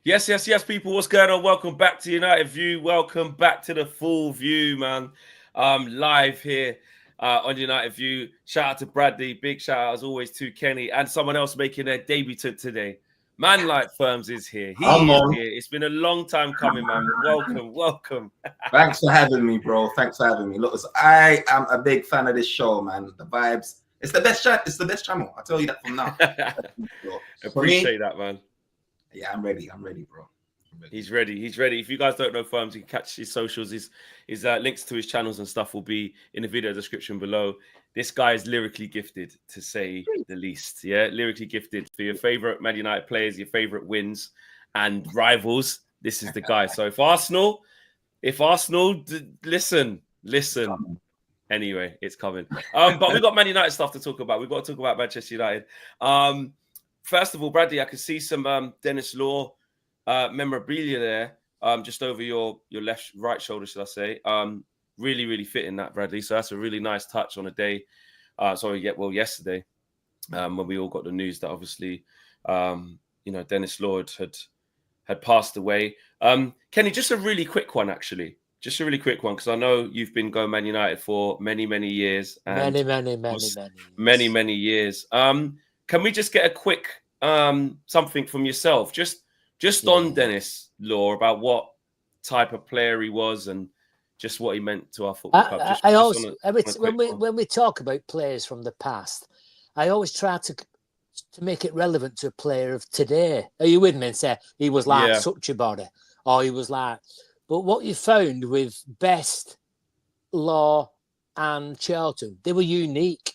Yes, yes, yes, people. What's going on? Welcome back to United View. Welcome back to the full view, man. Live here on United View. Shout out to Bradley. Big shout out as always to Kenny and someone else making their debut today. Man like Firms is here. I'm He is on. here. It's been a long time coming, man. Welcome, welcome. Thanks for having me, bro. Thanks for having me. Look, I am a big fan of this show, man. The vibes. It's the best chat. It's the best channel. I tell you that from now. For me, Appreciate that, man. yeah, I'm ready, bro. He's ready. He's ready. If you guys don't know Firms, you can catch his socials. His links to his channels and stuff will be in the video description below. This guy is lyrically gifted, to say the least. Yeah, lyrically gifted for your favorite Man United players, your favorite wins and rivals. This is the guy. So if Arsenal, listen. Anyway, it's coming. But we've got Man United stuff to talk about. We've got to talk about Manchester United. First of all, Bradley, I can see some Denis Law memorabilia there, just over your right shoulder, should I say. Really, really fitting that, Bradley. So that's a really nice touch on a day. Yesterday, when we all got the news that obviously, Denis Law had passed away. Kenny, just a really quick one, actually. Just a really quick one, because I know you've been going Man United for many, many years. And many years. Can we just get a quick something from yourself, just on Denis Law, about what type of player he was and just what he meant to our football club? When we talk about players from the past, I always try to make it relevant to a player of today. Are you with me? And say he was like such a body, or he was like. But what you found with Best, Law, and Charlton, they were unique.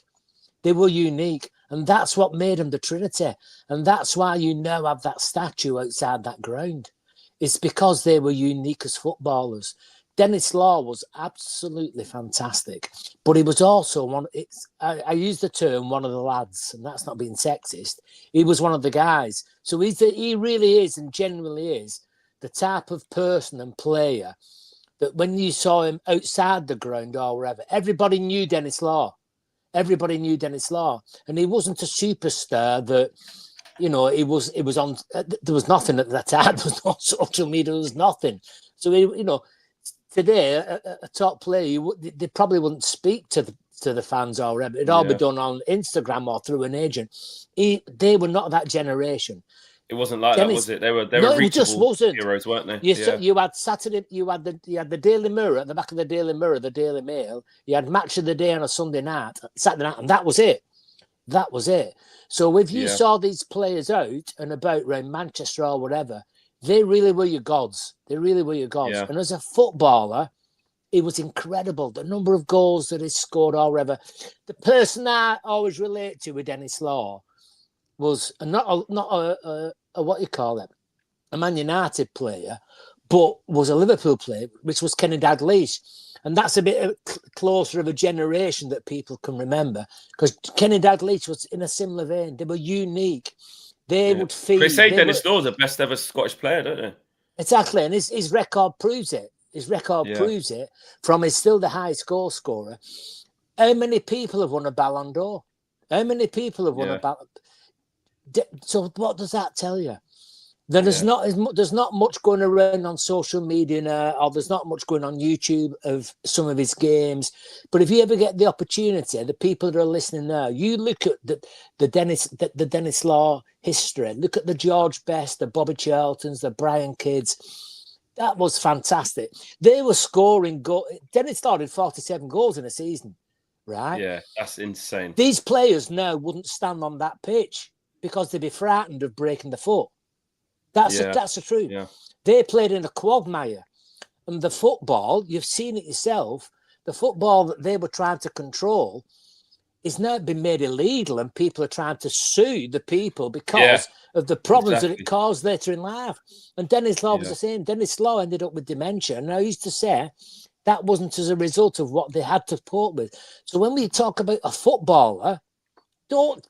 And that's what made them the Trinity. And that's why you now have that statue outside that ground. It's because they were unique as footballers. Denis Law was absolutely fantastic. But he was also I use the term one of the lads, and that's not being sexist. He was one of the guys. So he really is, and genuinely is, the type of person and player that when you saw him outside the ground or wherever, everybody knew Denis Law. Everybody knew Denis Law. And he wasn't a superstar that, it was on, there was nothing at that time. There was no social media, there was nothing. So, today, a top player, they probably wouldn't speak to the fans or whatever. It'd all be done on Instagram or through an agent. They were not that generation. It wasn't like that, was it? They were reachable heroes, weren't they? You had Saturday. You had the Daily Mirror at the back of the Daily Mirror, the Daily Mail. You had Match of the Day on a Saturday night, and that was it. So if you saw these players out and about around Manchester or whatever, they really were your gods. Yeah. And as a footballer, it was incredible. The number of goals that he scored or whatever. The person I always relate to with Denis Law was not a what you call it, a Man United player, but was a Liverpool player, which was Kenny Dalglish. And that's a bit closer of a generation that people can remember, because Kenny Dalglish was in a similar vein. They were unique. They would feed. They say Denis Law is the best ever Scottish player, don't they? Exactly, and his record proves it. Proves it. From he's still the highest goal scorer. How many people have won a Ballon d'Or? How many people have won a Ballon? So what does that tell you? There's not much going around on social media now, or there's not much going on YouTube of some of his games. But if you ever get the opportunity, the people that are listening now, you look at the Denis Law history. Look at the George Best, the Bobby Charltons, the Brian Kidds. That was fantastic. They were scoring goals. Denis Law did 47 goals in a season, right? Yeah, that's insane. These players now wouldn't stand on that pitch because they'd be frightened of breaking the foot. That's the truth. Yeah. They played in a quagmire. And the football, you've seen it yourself, the football that they were trying to control is now been made illegal, and people are trying to sue the people because of the problems that it caused later in life. And Denis Law was the same. Denis Law ended up with dementia. And I used to say that wasn't as a result of what they had to cope with. So when we talk about a footballer,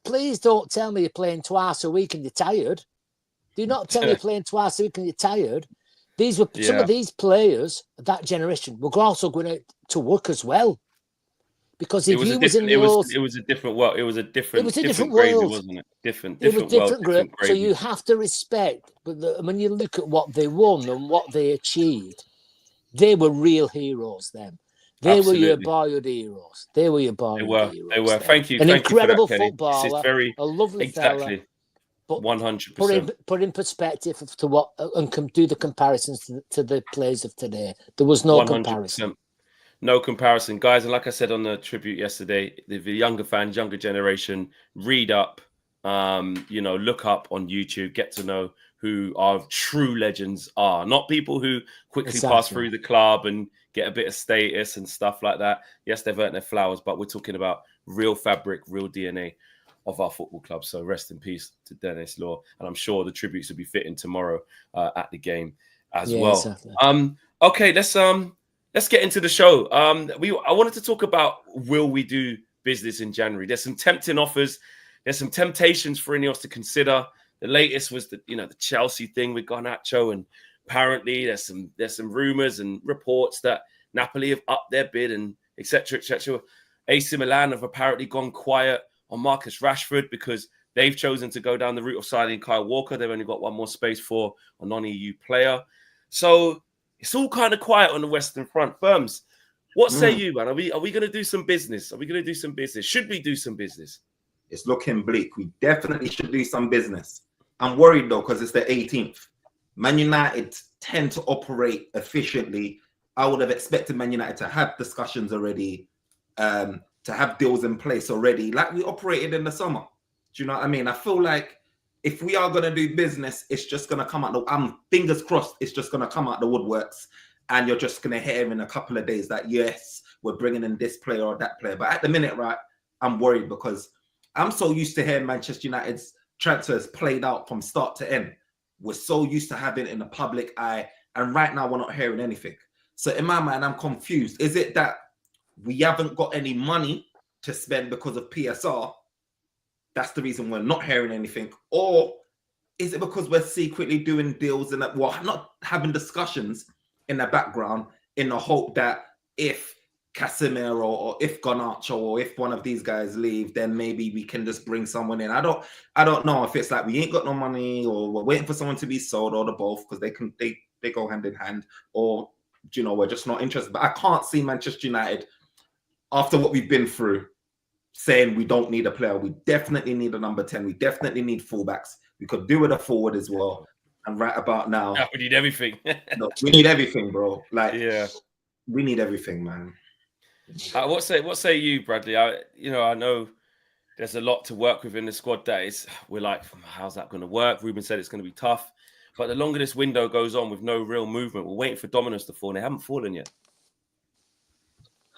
please don't tell me you're playing twice a week and you're tired. Do not tell me you're playing twice a week and you're tired. These were some of these players of that generation were also going out to work as well. Because if you was in the it was a different world. It was a different gravy, world, wasn't it? Different world, different gravy. So you have to respect. But when you look at what they won and what they achieved, they were real heroes. Them, they were your boyhood heroes. They were your boyhood heroes. They were. Thank you. An Thank incredible you for that, footballer. this is very a lovely fella. But 100%. Put in perspective to what and do the comparisons to the players of today. There was no 100%. Comparison. No comparison, guys. And like I said on the tribute yesterday, the younger fans, younger generation, read up, look up on YouTube, get to know who our true legends are. Not people who quickly pass through the club and get a bit of status and stuff like that. Yes, they've earned their flowers, but we're talking about real fabric, real DNA of our football club. So rest in peace to Denis Law. And I'm sure the tributes will be fitting tomorrow at the game as well. Exactly. Okay, let's get into the show. I wanted to talk about, will we do business in January? There's some tempting offers. There's some temptations for Ineos to consider. The latest was the Chelsea thing with Garnacho, and apparently there's some rumors and reports that Napoli have upped their bid and etc. etc. AC Milan have apparently gone quiet on Marcus Rashford because they've chosen to go down the route of signing Kyle Walker. They've only got one more space for a non-EU player. So it's all kind of quiet on the Western Front. Firms, what say you, man? Are we going to do some business? Are we going to do some business? Should we do some business? It's looking bleak. We definitely should do some business. I'm worried, though, because it's the 18th. Man United tend to operate efficiently. I would have expected Man United to have discussions already, to have deals in place already, like we operated in the summer. Do you know what I mean? I feel like if we are going to do business, it's just going to come out. I'm fingers crossed it's just going to come out the woodworks, and you're just going to hear in a couple of days that, yes, we're bringing in this player or that player. But at the minute, right, I'm worried because I'm so used to hearing Manchester United's transfers played out from start to end. We're so used to having it in the public eye, and right now we're not hearing anything. So in my mind, I'm confused. Is it that we haven't got any money to spend because of PSR? That's the reason we're not hearing anything. Or is it because we're secretly doing deals and not having discussions in the background in the hope that if Casemiro or if Garnacho or if one of these guys leave, then maybe we can just bring someone in? I don't know if it's like we ain't got no money, or we're waiting for someone to be sold, or the both, because they go hand in hand, or we're just not interested. But I can't see Manchester United, after what we've been through, saying we don't need a player. We definitely need a number 10. We definitely need fullbacks. We could do with a forward as well. And right about now, we need everything. No, we need everything, bro. Yeah, we need everything, man. What say you, Bradley? I know there's a lot to work with in the squad. We're like, how's that going to work? Ruben said it's going to be tough, but the longer this window goes on with no real movement, we're waiting for dominoes to fall, and they haven't fallen yet.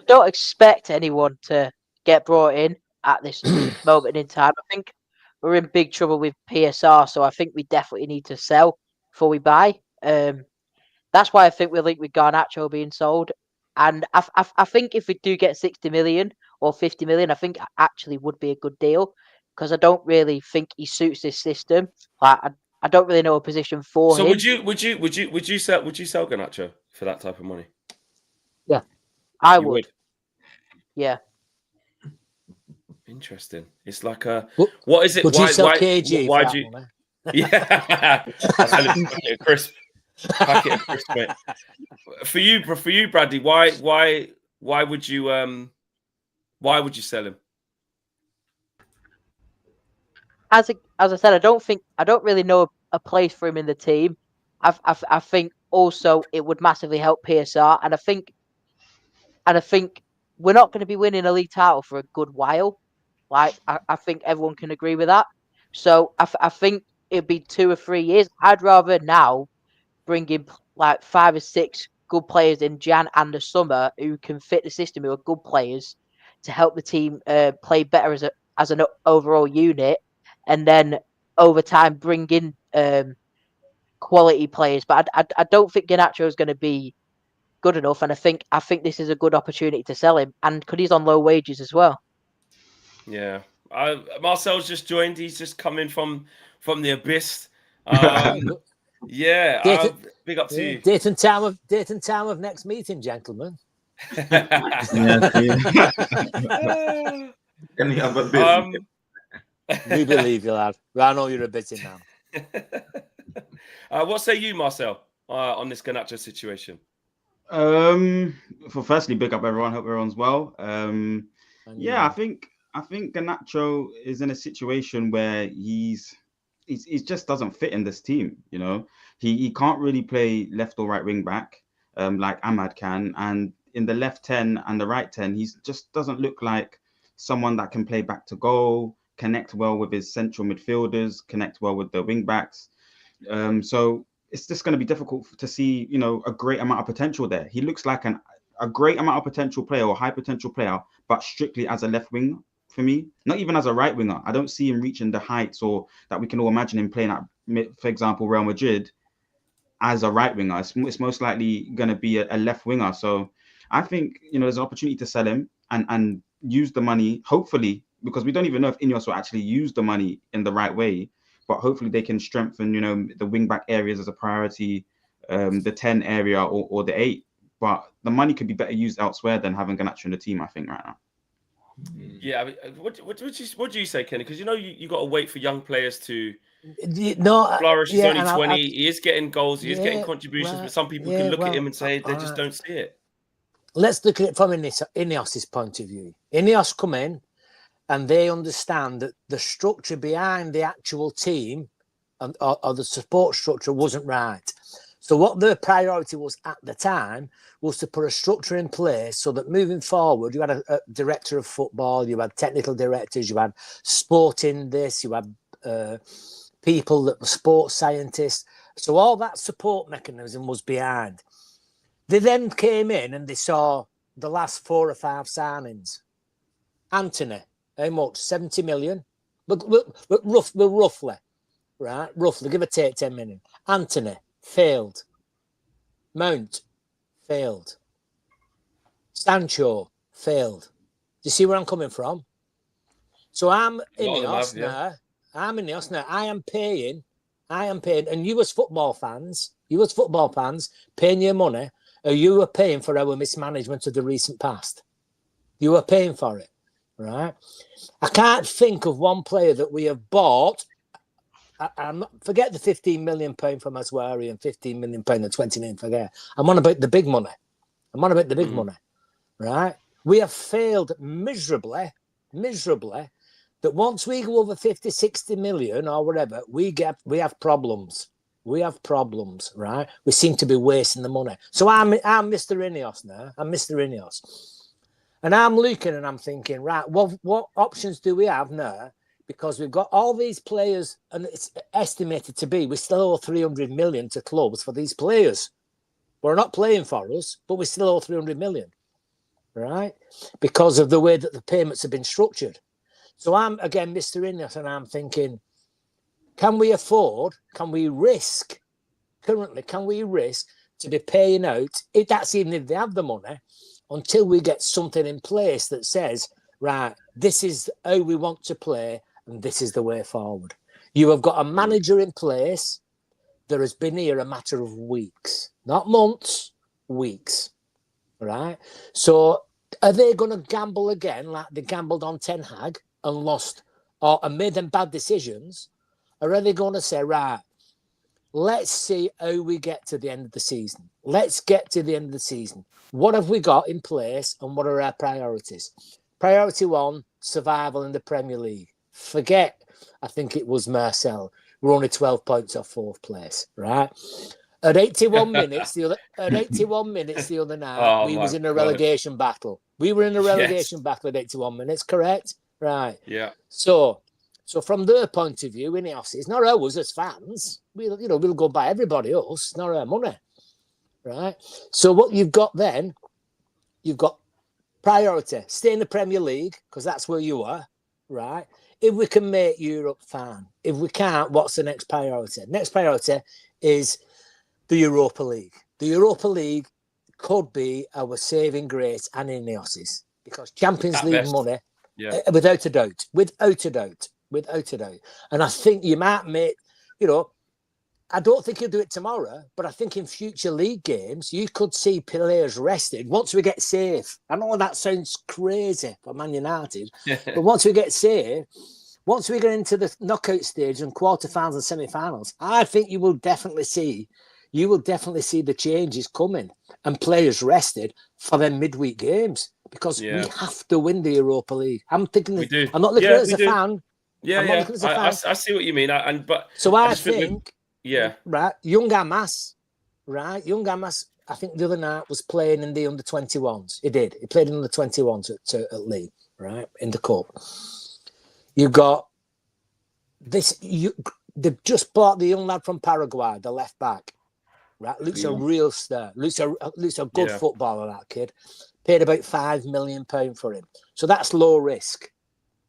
I don't expect anyone to get brought in at this moment in time. I think we're in big trouble with PSR, so I think we definitely need to sell before we buy. That's why I think we're linked with Garnacho being sold. And I think if we do get 60 million or 50 million, I think actually would be a good deal, because I don't really think he suits this system. Like, I don't really know a position for him. So would you sell Garnacho for that type of money? Yeah, I would. Yeah. Interesting. It's like what is it? Would you sell KG? Why do you? Yeah, I'll sell him a crisp. Packet of crisp, mate. For you, Bradley, why would you sell him? As I said, I don't really know a place for him in the team. I think also it would massively help PSR, and I think we're not going to be winning a league title for a good while. Like, I think everyone can agree with that. So I think it'd be 2 or 3 years. I'd rather now bring in like 5 or 6 good players in Jan and the summer who can fit the system, who are good players, to help the team play better as an overall unit, and then over time bring in quality players. But I don't think Garnacho is going to be good enough, and I think this is a good opportunity to sell him, and because he's on low wages as well. Yeah, Marcel's just joined. He's just coming from the abyss. Yeah, big up to you. Date and time of next meeting, gentlemen. Yeah, any other business? We believe you, lad. I know you're a busy man. What say you, Marcel, on this Garnacho situation? For firstly, big up everyone. Hope everyone's well. Yeah, I think Garnacho is in a situation where he just doesn't fit in this team. You know, he can't really play left or right wing back like Ahmad can, and in the left 10 and the right 10, he just doesn't look like someone that can play back to goal, connect well with his central midfielders, connect well with the wing backs. So it's just going to be difficult to see, you know, a great amount of potential there. He looks like a great amount of potential player or high potential player, but strictly as a left winger for me, not even as a right winger. I don't see him reaching the heights or that we can all imagine him playing at, for example, Real Madrid as a right winger. It's most likely going to be a left winger. So I think, you know, there's an opportunity to sell him and use the money, hopefully, because we don't even know if Ineos will actually use the money in the right way. But hopefully they can strengthen, you know, the wing back areas as a priority, the 10 area or the 8. But the money could be better used elsewhere than having Garnacho in the team, I think, right now. Yeah, I mean, what do you say, Kenny? Because you know you got to wait for young players to flourish. He's only 20. He is getting goals. He is getting contributions. But some people can look at him and say they just don't see it. Let's look at it from Ineos's point of view. Ineos come in, and they understand that the structure behind the actual team or the support structure wasn't right. So what their priority was at the time was to put a structure in place so that moving forward, you had a director of football, you had technical directors, you had sporting this, you had people that were sports scientists. So all that support mechanism was behind. They then came in and they saw the last 4 or 5 signings. Anthony, how much? 70 million? But roughly, right? Roughly, give or take 10 million. Anthony, failed. Mount, failed. Sancho, failed. Do you see where I'm coming from? So I'm Ineos now. I'm Ineos now. I am paying. And you as football fans, paying your money, or you are paying for our mismanagement of the recent past. You are paying for it. Right, I can't think of one player that we have bought. Forget the £15 million from Aswari and £15 million at 29. Forget. I'm on about the big money. Money, right? We have failed miserably. That once we go over 50, 60 million or whatever, we have problems. Right? We seem to be wasting the money. So I'm Mr. Ineos now. I'm Mr. Ineos. And I'm looking and I'm thinking, right, what options do we have now? Because we've got all these players, and it's estimated to be, we still owe 300 million to clubs for these players. We're not playing for us, but we still owe 300 million, right? Because of the way that the payments have been structured. So I'm, again, Mr. Ineos, and I'm thinking, can we risk to be paying out, that's even if they have the money, until we get something in place that says, right, this is how we want to play and this is the way forward. You have got a manager in place that has been here a matter of weeks, not months, weeks, right? So are they going to gamble again like they gambled on Ten Hag and lost and made them bad decisions? Or are they going to say, right, let's see how we get to the end of the season. Let's get to the end of the season. What have we got in place and what are our priorities? Priority 1, survival in the Premier League. Forget, I think it was Marcel. We're only 12 points off 4th place, right? At 81 minutes the other night, we was in a relegation battle. We were in a relegation battle at 81 minutes, correct? Right. Yeah. So from their point of view, Ineos, it's not ours as fans. We'll go by everybody else. It's not our money. Right. So what you've got then, you've got priority, stay in the Premier League, because that's where you are, right? If we can make Europe, fine. If we can't, what's the next priority? Next priority is the Europa League. The Europa League could be our saving grace and Ineos's, because Champions League money, without a doubt. And I think you might make, I don't think he'll do it tomorrow, but I think in future league games, you could see players rested once we get safe. I know that sounds crazy for Man United, but once we get safe, once we get into the knockout stage and quarterfinals and semi-finals, I think you will definitely see the changes coming and players rested for their midweek games because we have to win the Europa League. I'm thinking, I'm not looking at it as a fan. I see what you mean. I think. Right. Young Amas, I think the other night was playing in the under-21s. He did. He played in the under-21s at League, right, in the Cup. You got this. They've just bought the young lad from Paraguay, the left back, right? Looks a real star. Looks a good footballer, that kid. Paid about £5 million for him. So that's low risk.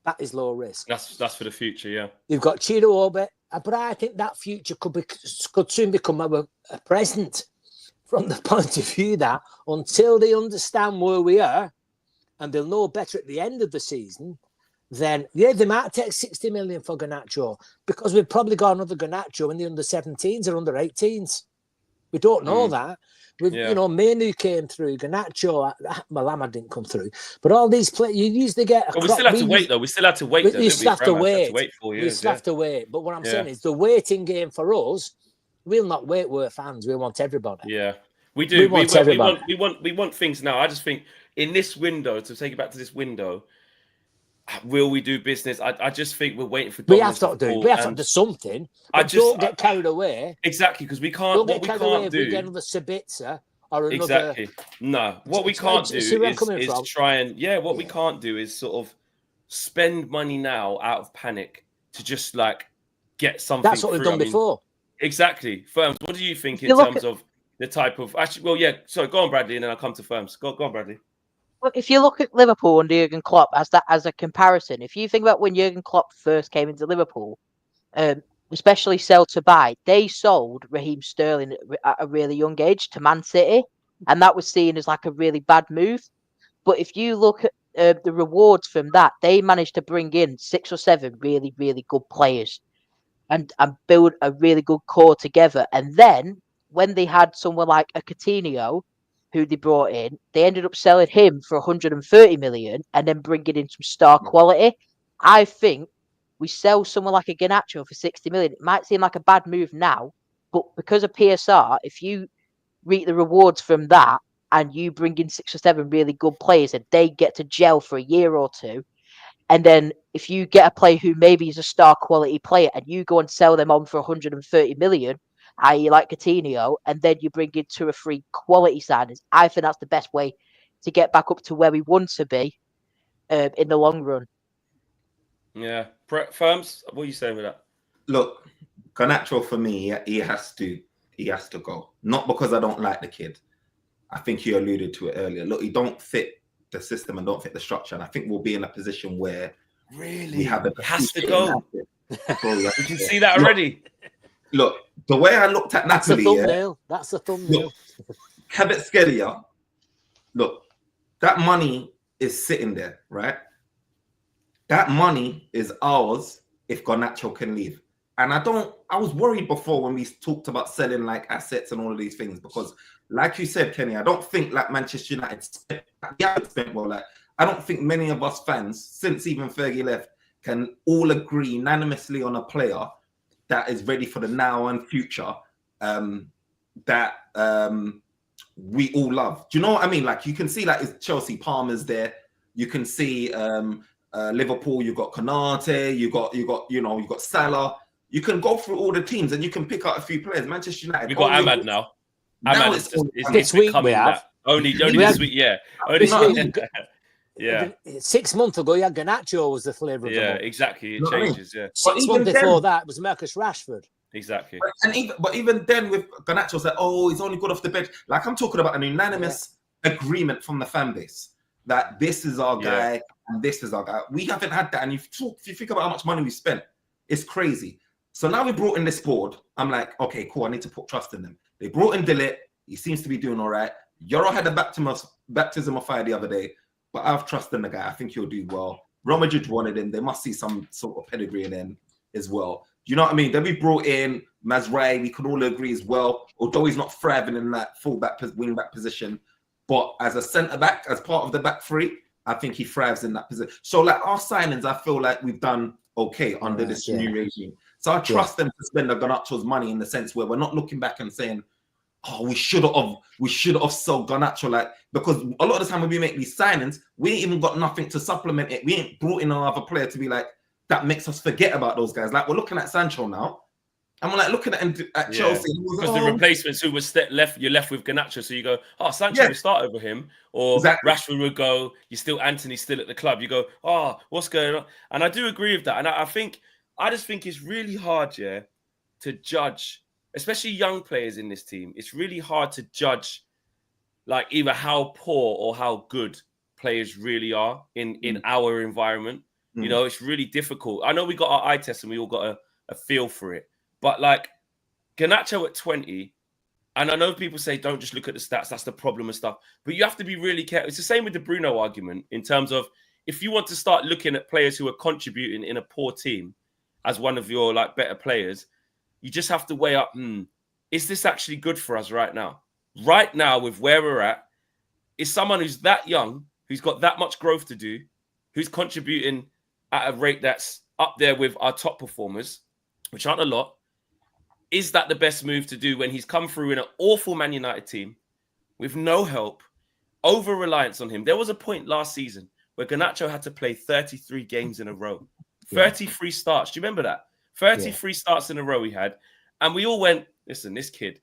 That is low risk. That's for the future, yeah. You've got Chido Obe. But I think that future could soon become a present from the point of view that until they understand where we are and they'll know better at the end of the season, then, they might take 60 million for Garnacho because we've probably got another Garnacho in the under-17s or under-18s. We don't know that. Manu came through, Garnacho, Malama didn't come through. But all these players, you usually get... But we still have to wait, though. We still have to wait. We still have to wait. We still have to wait. But what I'm saying is the waiting game for us, we'll not wait. We're fans. We want everybody. Yeah, we do. We want things now. I just think in this window, to take it back to this window, will we do business? I just think we're waiting for. We have to do something. Don't get carried away. Exactly, because we can't. What we can't do. We get another Sabitzer or another. Exactly. No, what we can't do is try and we can't do is sort of spend money now out of panic to just like get something. That's what we've done before. Exactly. Firms, what do you think in terms of the type of sorry, go on, Bradley, and then I'll come to Firms. Go on, Bradley. Well, if you look at Liverpool and Jurgen Klopp as a comparison, if you think about when Jurgen Klopp first came into Liverpool, especially sell to buy, they sold Raheem Sterling at a really young age to Man City, and that was seen as like a really bad move. But if you look at the rewards from that, they managed to bring in 6 or 7 really, really good players and build a really good core together. And then when they had someone like a Coutinho, who they brought in, they ended up selling him for 130 million and then bringing in some star quality. I think we sell someone like a Garnacho for 60 million. It might seem like a bad move now, but because of PSR, if you reap the rewards from that and you bring in 6 or 7 really good players and they get to gel for a year or two, and then if you get a player who maybe is a star quality player and you go and sell them on for 130 million, i.e. like Coutinho, and then you bring in 2 or 3 quality signings, I think that's the best way to get back up to where we want to be in the long run. Yeah. Firms, what are you saying with that? Look, Garnacho for me, he has to go. Not because I don't like the kid. I think you alluded to it earlier. Look, he don't fit the system and don't fit the structure. And I think we'll be in a position where we have it has to go. You can see that already. Look, the way I looked at Napoli, that's a thumbnail. Look, Kvaratskhelia, look, that money is sitting there, right? That money is ours if Garnacho can leave. And I was worried before when we talked about selling like assets and all of these things, because like you said, Kenny, I don't think like Manchester United spent well. Like, I don't think many of us fans, since even Fergie left, can all agree unanimously on a player that is ready for the now and future, that we all love. Do you know what I mean? Like, you can see like it's Chelsea, Palmer's there. You can see Liverpool. You've got Konate. You got Salah. You can go through all the teams and you can pick out a few players. Manchester United. We've got Ahmad now. Ahmad is this week we have only this week. Yeah, only yeah. 6 months ago, you had Garnacho was the flavour of the month. Exactly. It changes. Yeah. 6 months before that, it was Marcus Rashford. Exactly. But even then, with Garnacho, it's like, oh, he's only good off the bench. Like, I'm talking about an unanimous agreement from the fan base that this is our guy and this is our guy. We haven't had that. And if you think about how much money we spent, it's crazy. So now we brought in this board. I'm like, okay, cool. I need to put trust in them. They brought in Dillit. He seems to be doing all right. Yoro had a baptism of fire the other day, but I have trust in the guy. I think he'll do well. Real Madrid wanted him. They must see some sort of pedigree in him. as well. Do you know what I mean? Then we brought in Mazraoui. We could all agree as well, although he's not thriving in that fullback, wing-back position. But as a centre-back, as part of the back three, I think he thrives in that position. So, like, our signings, I feel like we've done okay under this new regime. So I trust them to spend the Garnacho's money in the sense where we're not looking back and saying, oh, we should have sold Garnacho, like, because a lot of the time when we make these signings, we ain't even got nothing to supplement it. We ain't brought in another player to be like, that makes us forget about those guys. Like, we're looking at Sancho now, and we're like looking at Chelsea. Because the replacements who was you're left with Garnacho, so you go, oh, Sancho will start over him, or Rashford would go, Anthony's still at the club. You go, oh, what's going on? And I do agree with that. And I just think it's really hard, to judge, especially young players in this team. It's really hard to judge, like, either how poor or how good players really are in our environment. You know, it's really difficult. I know we got our eye test and we all got a feel for it. But, like, Garnacho at 20, and I know people say don't just look at the stats, that's the problem and stuff. But you have to be really careful. It's the same with the Bruno argument in terms of if you want to start looking at players who are contributing in a poor team as one of your, like, better players, you just have to weigh up, is this actually good for us right now? Right now, with where we're at, is someone who's that young, who's got that much growth to do, who's contributing at a rate that's up there with our top performers, which aren't a lot, is that the best move to do when he's come through in an awful Man United team with no help, over-reliance on him? There was a point last season where Garnacho had to play 33 games in a row. 33 starts. Do you remember that? 33 starts in a row he had. And we all went, listen, this kid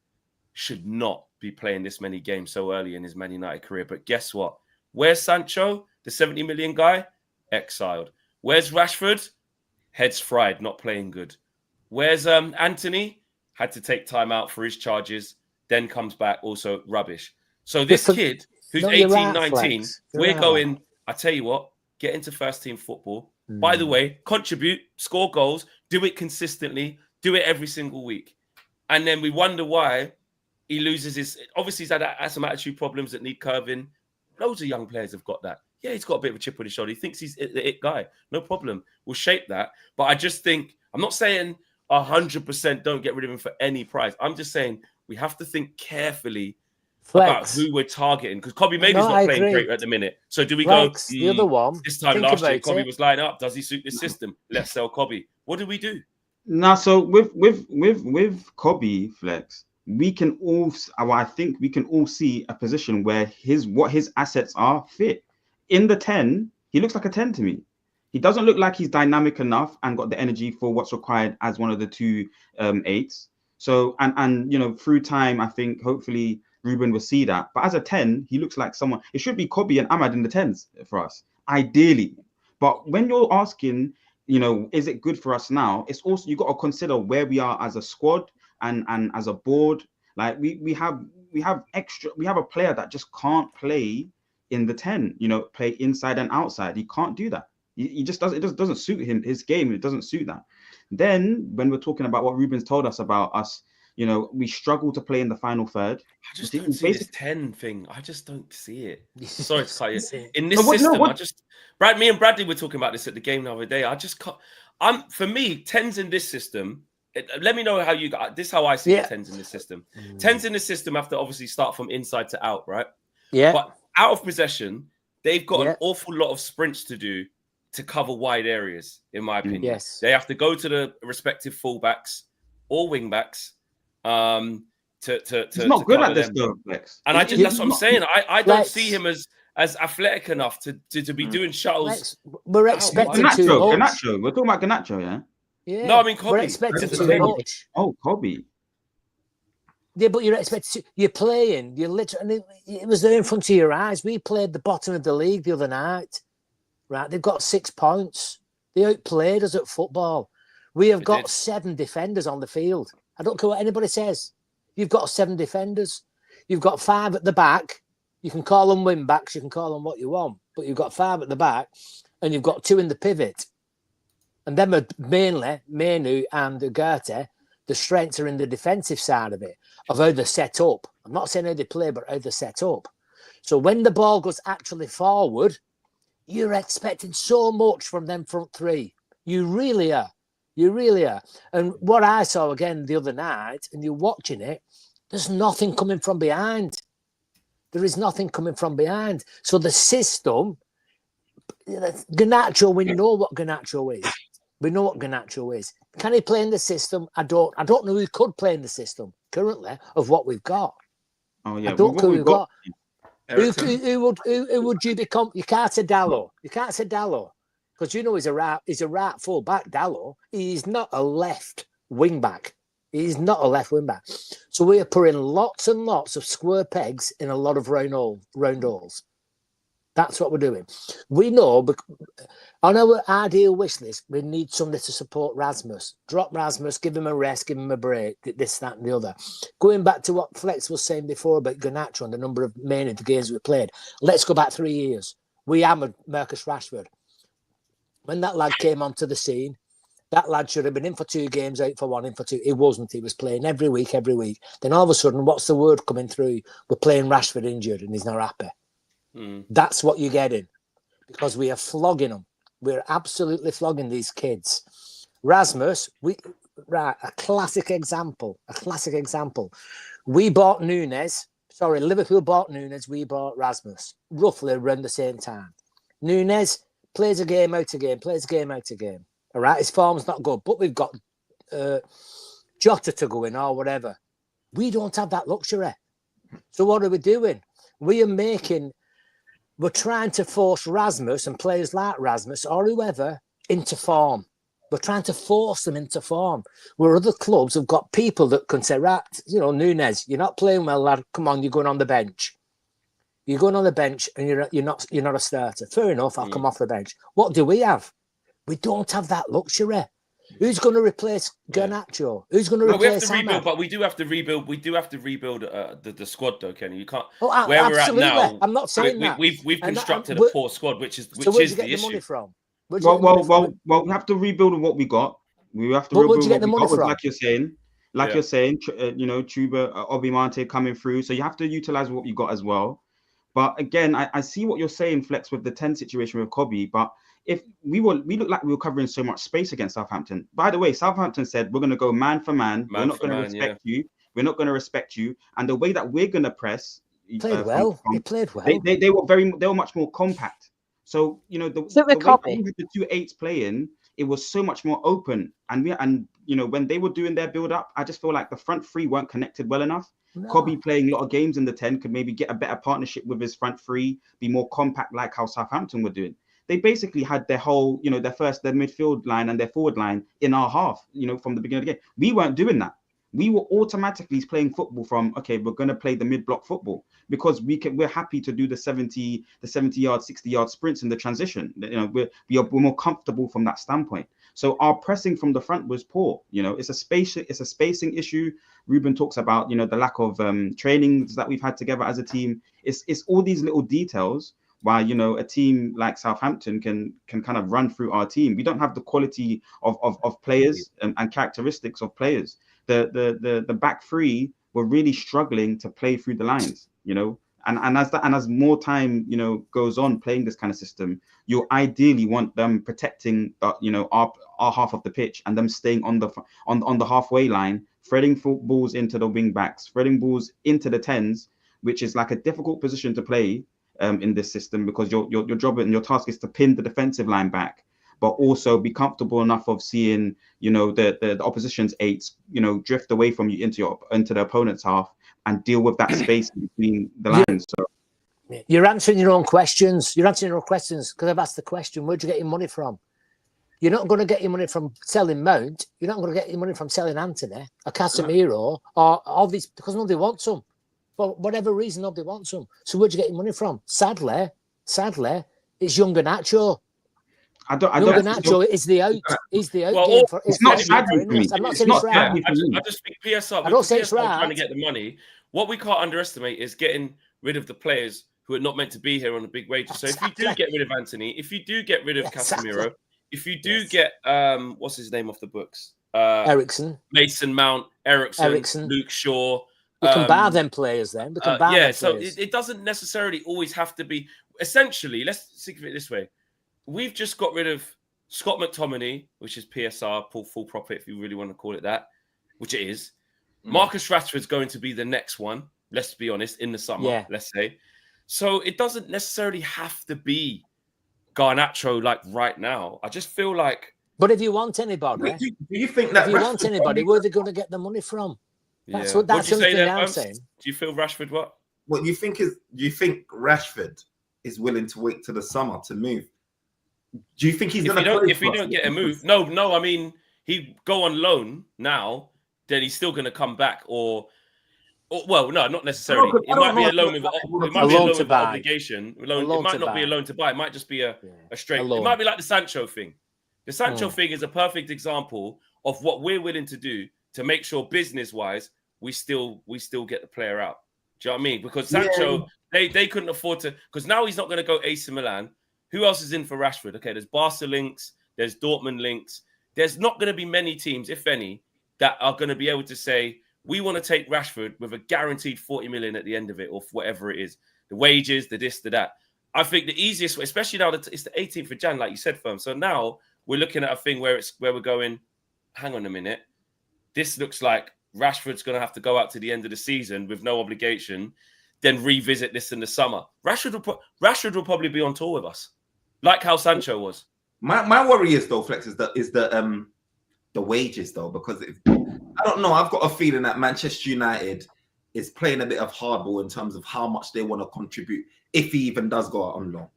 should not be playing this many games so early in his Man United career. But guess what? Where's Sancho, the 70 million guy? Exiled. Where's Rashford? Heads fried, not playing good. Where's Anthony? Had to take time out for his charges, then comes back, also rubbish. So this kid, who's 18, 19, we're going, I tell you what, get into first team football. By the way, contribute, score goals, do it consistently, do it every single week. And then we wonder why he loses his... Obviously, he's had some attitude problems that need curving. Loads of young players have got that. Yeah, he's got a bit of a chip on his shoulder. He thinks he's the it guy. No problem. We'll shape that. But I just think... I'm not saying 100% don't get rid of him for any price. I'm just saying we have to think carefully about who we're targeting. Because Kobe maybe he's not playing great at the minute. So do we go... the other one. This time last year, Kobe was lining up. Does he suit this system? Let's sell Kobe. What do we do? Now, so with Kobe, Flex, we can all... I think we can all see a position where what his assets are fit. In the 10, he looks like a 10 to me. He doesn't look like he's dynamic enough and got the energy for what's required as one of the two 8s. So, and you know, through time, I think hopefully Ruben will see that. But as a 10, he looks like someone... It should be Kobe and Ahmad in the 10s for us, ideally. But when you're asking, you know, is it good for us now? It's also, you got to consider where we are as a squad and as a board. Like we have a player that just can't play in the 10, you know, play inside and outside. He can't do that. He just doesn't. It just doesn't suit him. His game, it doesn't suit that. Then when we're talking about what Ruben's told us about us, you know, we struggle to play in the final third. I just don't see this 10 thing. I just don't see it. Sorry to cut you. In this system, me and Bradley were talking about this at the game the other day. I just can't. For me, 10s in this system. Let me know how you got this. How I see the 10s in this system. 10s in the system have to obviously start from inside to out, right? Yeah. But out of possession, they've got an awful lot of sprints to do to cover wide areas, in my opinion. Yes. They have to go to the respective fullbacks or wingbacks to He's not good at this though, Flex. And that's what I'm saying. I don't see him as athletic enough to be doing shuttles. We're expecting too much. Garnacho. We're talking about Garnacho, yeah? Yeah. No, I mean Kobe. We're expecting too much. Oh, Kobe. Yeah, but you're expecting you're playing. You're literally, it was there in front of your eyes. We played the bottom of the league the other night. Right, they've got 6 points. They outplayed us at football. We have got 7 defenders on the field. I don't care what anybody says. You've got 7 defenders. You've got 5 at the back. You can call them wing backs. You can call them what you want. But you've got 5 at the back, and you've got 2 in the pivot. And then mainly, Menu and Ugarte, the strengths are in the defensive side of it, of how they're set up. I'm not saying how they play, but how they're set up. So when the ball goes actually forward, you're expecting so much from them front 3. You really are. You really are. And what I saw again the other night, and you're watching it, there's nothing coming from behind. There is nothing coming from behind. So the system, Garnacho, we know what Garnacho is. We know what Garnacho is. Can he play in the system? I don't know who could play in the system currently of what we've got. Oh yeah, I don't know who we've got. Who would you become? You can't say Dalot. You can't say Dalot. Because you know he's a right full back, Dalot. He's not a left wing back. He's not a left wing back. So we are putting lots and lots of square pegs in a lot of round holes. That's what we're doing. We know on our ideal wish list, we need somebody to support Rasmus. Drop Rasmus, give him a rest, give him a break, this, that, and the other. Going back to what Flex was saying before about Garnacho and the number of men in the games we played, let's go back 3 years. We hammered Marcus Rashford. When that lad came onto the scene, that lad should have been in for 2 games, out for 1, in for 2. He wasn't. He was playing every week. Then all of a sudden, what's the word coming through? We're playing Rashford injured and he's not happy. That's what you're getting because we are flogging them. We're absolutely flogging these kids. Rasmus, a classic example. We bought Nunes. Sorry, Liverpool bought Nunes. We bought Rasmus roughly around the same time. Nunes plays a game out a game. All right, his form's not good, but we've got Jota to go in or whatever. We don't have that luxury. So what are we doing? We're trying to force Rasmus and players like Rasmus or whoever into form. We're trying to force them into form. Where other clubs have got people that can say, right, Nunes, you're not playing well, lad. Come on, you're going on the bench. You're going on the bench and you're not a starter. Fair enough, I'll come off the bench. What do we have? We don't have that luxury. Who's going to replace Garnacho? Who's going to replace? We have to rebuild, but we do have to rebuild. We do have to rebuild the squad, though, Kenny. You can't. Where absolutely. we're at now, I'm not saying that. We've constructed a poor squad, which is so where'd you get the the money issue. From? Well, we have to rebuild what we got. We have to rebuild what we got. From? Like you're saying, Chuba, Obimante coming through. So you have to utilize what you got as well. But again, I see what you're saying, Flex, with the 10 situation with Kobe, but. If we look like we were covering so much space against Southampton. By the way, Southampton said we're going to go man for man. We're not going to respect you. We're not going to respect you. And the way that we're going to press, he played well. They were much more compact. So the way we had the 2 8s playing, it was so much more open. And when they were doing their build up, I just feel like the front 3 weren't connected well enough. No. Kobe playing a lot of games in the 10 could maybe get a better partnership with his front 3, be more compact like how Southampton were doing. They basically had their whole, their midfield line and their forward line in our half, from the beginning of the game. We weren't doing that. We were automatically playing football from, okay, we're going to play the mid-block football because we're happy to do the 70-yard, 60-yard sprints in the transition. We're more comfortable from that standpoint. So our pressing from the front was poor. It's a spacing issue. Ruben talks about, the lack of trainings that we've had together as a team. It's all these little details. While a team like Southampton can kind of run through our team, we don't have the quality of players and characteristics of players. The back 3 were really struggling to play through the lines, and as more time goes on playing this kind of system, you ideally want them protecting our half of the pitch and them staying on the halfway line, threading balls into the wing backs, threading balls into the 10s, which is like a difficult position to play. In this system, because your job and your task is to pin the defensive line back, but also be comfortable enough of seeing the opposition's 8s drift away from you into the opponent's half and deal with that space between the lines. So you're answering your own questions. Because I've asked the question: where'd you get your money from? You're not going to get your money from selling Mount. You're not going to get your money from selling Anthony or Casemiro or all these, because nobody wants them. For whatever reason, nobody wants them. So where'd you get your money from? Sadly, it's young Garnacho. Garnacho is the out. He's the out game for. It's not sadly for me. I'm not saying it's right. I just think PSR. I don't say it's right. Trying to get the money. What we can't underestimate is getting rid of the players who are not meant to be here on the big wages. So if you do get rid of Anthony, if you do get rid of Casemiro, if you do get what's his name off the books? Ericsson, Mason Mount, Ericsson, Luke Shaw. We can buy them players then. We can buy them players. So it doesn't necessarily always have to be. Essentially, let's think of it this way. We've just got rid of Scott McTominay, which is PSR, full profit, if you really want to call it that, which it is. Marcus Rashford's going to be the next one, let's be honest, in the summer, let's say. So it doesn't necessarily have to be Garnacho like right now. I just feel like... But if you want anybody, do you think that if you want anybody, where are they going to get the money from? That's the only thing I'm saying. Do you feel Rashford what? What you think is, do you think Rashford is willing to wait till the summer to move? Do you think he's going to play? If we don't get a move, no. I mean, he go on loan now, then he's still going to come back, or well, no, not necessarily. No, it might be a loan with obligation. It might not be a loan to buy. It might just be a straight. It might be like the Sancho thing. The Sancho thing is a perfect example of what we're willing to do to make sure business-wise we still get the player out. Do you know what I mean? Because Sancho, they couldn't afford to, because now he's not going to go AC Milan. Who else is in for Rashford? Okay, there's Barca links, there's Dortmund links. There's not going to be many teams, if any, that are going to be able to say, we want to take Rashford with a guaranteed 40 million at the end of it, or whatever it is. The wages, the this, the that. I think the easiest way, especially now that it's the 18th of Jan, like you said, Firm. So now we're looking at a thing where we're going, hang on a minute. This looks like Rashford's going to have to go out to the end of the season with no obligation, then revisit this in the summer. Rashford will probably be on tour with us, like how Sancho was. My worry is though, Flex, is the wages though, because I don't know. I've got a feeling that Manchester United is playing a bit of hardball in terms of how much they want to contribute if he even does go out on loan.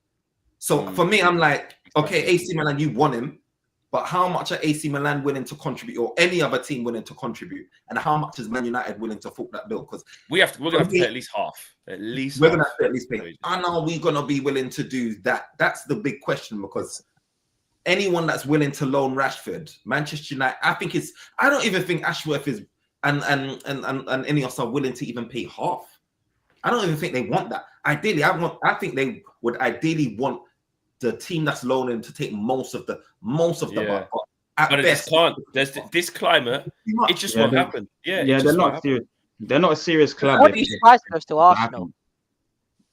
So for me, I'm like, okay, AC Milan, you want him, but how much are AC Milan willing to contribute, or any other team willing to contribute, and how much is Man United willing to foot that bill? Because we're going to have to pay at least half. We're going to have to at least pay. And are we going to be willing to do that? That's the big question, because anyone that's willing to loan Rashford, Manchester United, I don't even think Ashworth is and Ineos are willing to even pay half. I don't even think they want that. Ideally, I think they would ideally want the team that's loaning to take most of the buck. But it can't. There's this climate. It just won't happen. They're not serious. They're not a serious club. What do you surprise us to Arsenal?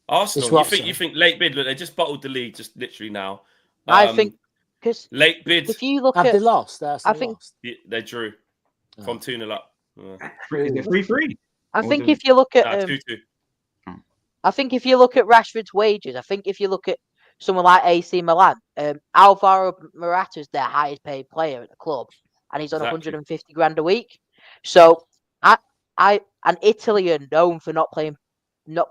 Arsenal, you think late bid? Look, they just bottled the league just literally now. I think because late bid. If you look have at, they lost? I think they drew from 2-0 up. Is it 3-3? I think if you look at 2-2. I think if you look at Rashford's wages, I think if you look at someone like AC Milan, Alvaro Morata's their highest paid player at the club, and he's on 150 grand a week. So and Italy are known for not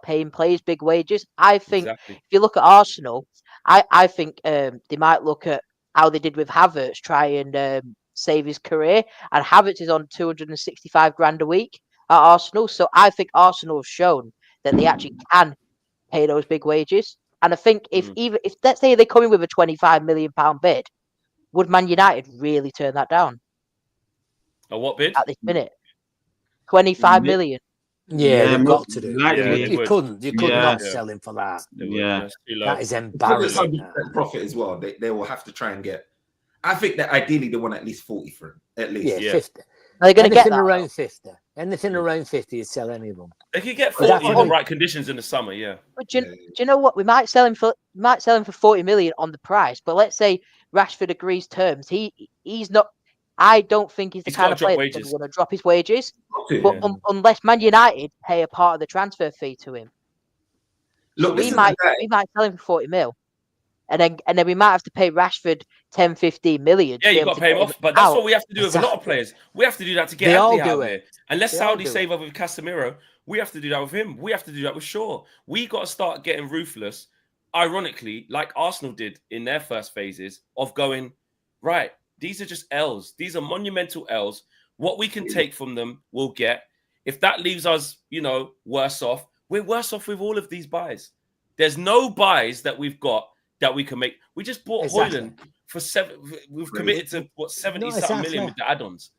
paying players big wages. I think if you look at Arsenal, I think they might look at how they did with Havertz, try and save his career, and Havertz is on 265 grand a week at Arsenal. So I think Arsenal have shown that they actually can pay those big wages. And I think if let's say they come in with a £25 million bid, would Man United really turn that down? A what bid? At this minute, 25 million. Yeah, they've got to do. You couldn't not sell him for that. That is embarrassing. Profit as well. They will have to try and get. I think that ideally they want at least 40 for him. At least 50. Are they going to get that? Around 50? Anything around 50, you'd sell any of them. They could get 40 in the right conditions in the summer, But do you know what? We might sell him for 40 million on the price. But let's say Rashford agrees terms. He's not. I don't think he's the kind of player that's going to drop his wages. But unless Man United pay a part of the transfer fee to him, look, we might sell him for 40 mil. And then we might have to pay Rashford 10, 15 million. Yeah, you've got to pay him off. But that's what we have to do with a lot of players. We have to do that to get Andy out there. Unless Saudi save up with Casemiro, we have to do that with him. We have to do that with Shaw. We got to start getting ruthless, ironically, like Arsenal did in their first phases of going, right, these are just L's. These are monumental L's. What we can take from them, we'll get. If that leaves us, worse off, we're worse off with all of these buys. There's no buys that we've got that we can make. We just bought Højlund for 7. We've committed to 70-something million with the add-ons.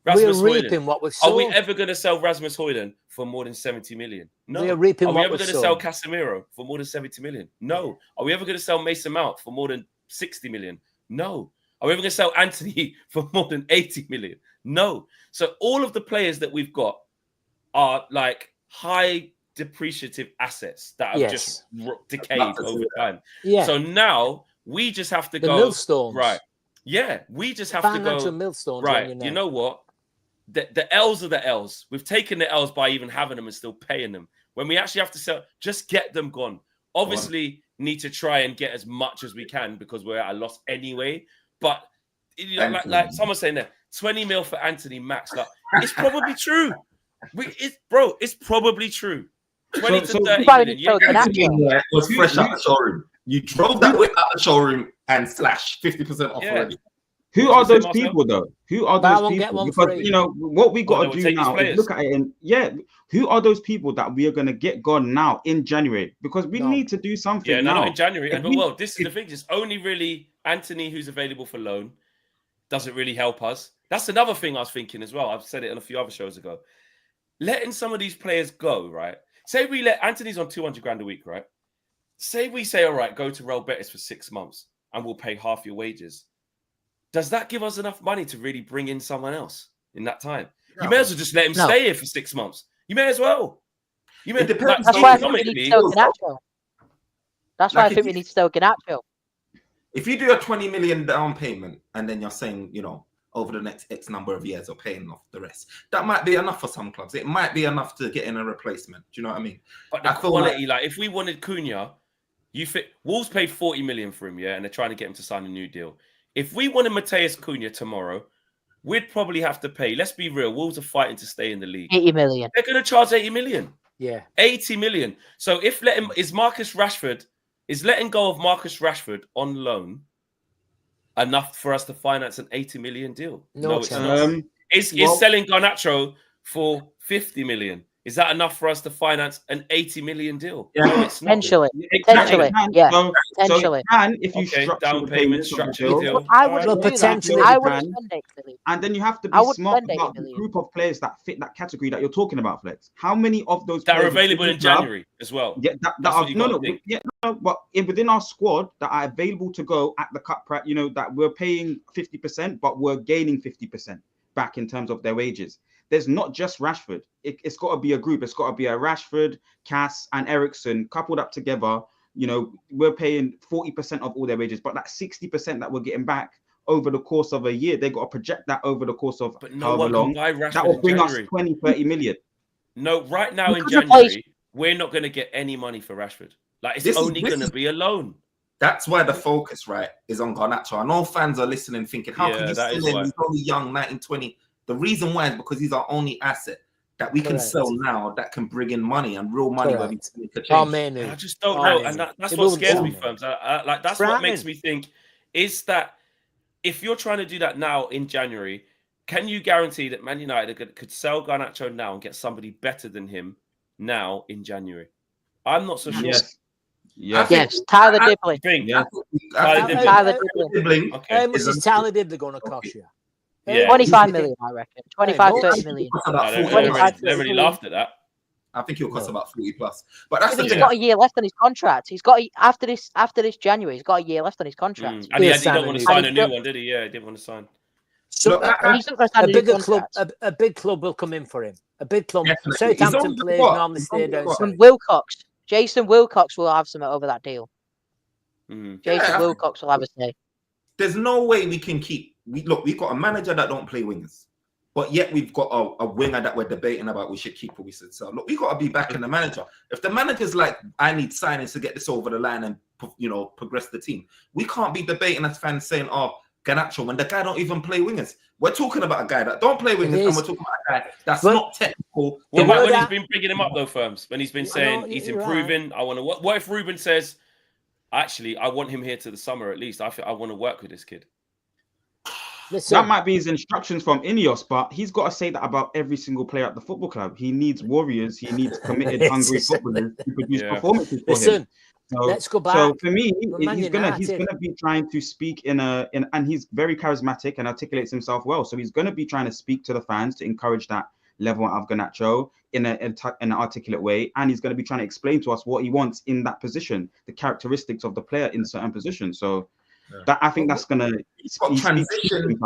We're reaping what we've sold. Are we ever going to sell Rasmus Højlund for more than 70 million? No. We're reaping Are we what ever we've going to sell Casemiro for more than 70 million? No. Are we ever going to sell Mason Mount for more than 60 million? No. Are we ever going to sell Anthony for more than 80 million? No. So all of the players that we've got are like high depreciative assets that have just decayed over time. So now we just have to go, right, Yeah, we just have to go. Millstones right. You know what? The L's are the L's. We've taken the L's by even having them and still paying them. When we actually have to sell, just get them gone. Obviously, need to try and get as much as we can because we're at a loss anyway. But you know, like someone's saying there, 20 mil for Anthony Max. Like, it's probably true. It's probably true. 20 to 30 million. Yeah, it was fresh out the showroom. You drove that whip out the showroom and slash 50% off already. Who are those people though? Who are those people? Because you know what we got to do now is look at it and who are those people that we are going to get gone now in January? Because we need to do something. Yeah, now. Not in January. And well, this is the thing. It's only really Anthony who's available for loan. Doesn't really help us. That's another thing I was thinking as well. I've said it on a few other shows ago. Letting some of these players go, right? Say we let Anthony's on 200 grand a week, right? Say we say, all right, go to Real Betis for 6 months and we'll pay half your wages. Does that give us enough money to really bring in someone else in that time? No. You may as well just let him stay here for 6 months. You may as well. You may. That's why I think we need to sell Garnacho. That's why I think we need to sell Garnacho. If you do a 20 million down payment and then you're saying, you know, over the next X number of years, are paying off the rest. That might be enough for some clubs. It might be enough to get in a replacement. Do you know what I mean? But the quality, like if we wanted Cunha, Wolves paid 40 million for him, yeah, and they're trying to get him to sign a new deal. If we wanted Matheus Cunha tomorrow, we'd probably have to pay. Let's be real. Wolves are fighting to stay in the league. 80 million. They're going to charge 80 million. Yeah. 80 million. So if letting go of Marcus Rashford on loan enough for us to finance an 80 million deal? No, it's not. Is selling Garnacho for 50 million? Is that enough for us to finance an 80 million deal? Yeah. No, it's not. Potentially. Yeah. Potentially. And if you structure down payment, structure the deal. I would potentially. I would spend 8 million. And then you have to be smart about the group of players that fit that category that you're talking about, Flex. How many of those that are available in January as well? Yeah, but within our squad that are available to go at the cut price, you know, that we're paying 50%, but we're gaining 50% back in terms of their wages. There's not just Rashford. It's got to be a group. It's got to be a Rashford, Cass, and Eriksen coupled up together. You know, we're paying 40% of all their wages, but that 60% that we're getting back over the course of a year, they got to project that over the course of however long. That will bring us 20, 30 million. No, right now in January, we're not going to get any money for Rashford. Like, it's only going to be a loan. That's why the focus, right, is on Garnacho. I know fans are listening thinking, how can you sell him? He's only young, 19, 20. The reason why is because he's our only asset that we can sell now that can bring in money and real money when we make a change. I just don't know. And that's what scares me, firms. Like, that's what makes me think is that if you're trying to do that now in January, can you guarantee that Man United could sell Garnacho now and get somebody better than him now in January? I'm not so sure. Yes, Tyler Dibbling. Tyler Dibbling. How much is Tyler Dibbling going to cost you? 25 million, I reckon. 25, 30 million. They already laughed at that. I think he'll cost about 40 plus. But that's he's got a year left on his contract. He's got after this January, he's got a year left on his contract. And he don't want to sign a new one, did he? Yeah, he didn't want to sign. So a big club will come in for him. A big club. Southampton players normally stay down. Jason Wilcox will have something over that deal. Jason Wilcox will have a say. There's no way we can keep. We've got a manager that don't play wingers, but yet we've got a winger that we're debating about. We should keep or we should sell. Look, we got to be backing the manager. If the manager's like, I need signings to get this over the line and progress the team, we can't be debating as fans saying, "Oh, Garnacho," when the guy don't even play wingers. We're talking about a guy that don't play wingers, and we're talking about a guy that's not technical. What about when he's been bringing him up though, firms? When he's been saying he's improving, right. I want to. What if Ruben says, actually, I want him here to the summer at least. I want to work with this kid. Listen. That might be his instructions from Ineos, but he's got to say that about every single player at the football club. He needs warriors. He needs committed, hungry footballers to produce performances for him. So, let's go back. So for me, he's gonna be trying to speak and he's very charismatic and articulates himself well. So he's gonna be trying to speak to the fans to encourage that level of Garnacho in an articulate way, and he's gonna be trying to explain to us what he wants in that position, the characteristics of the player in certain positions. So. That I think that's gonna transition.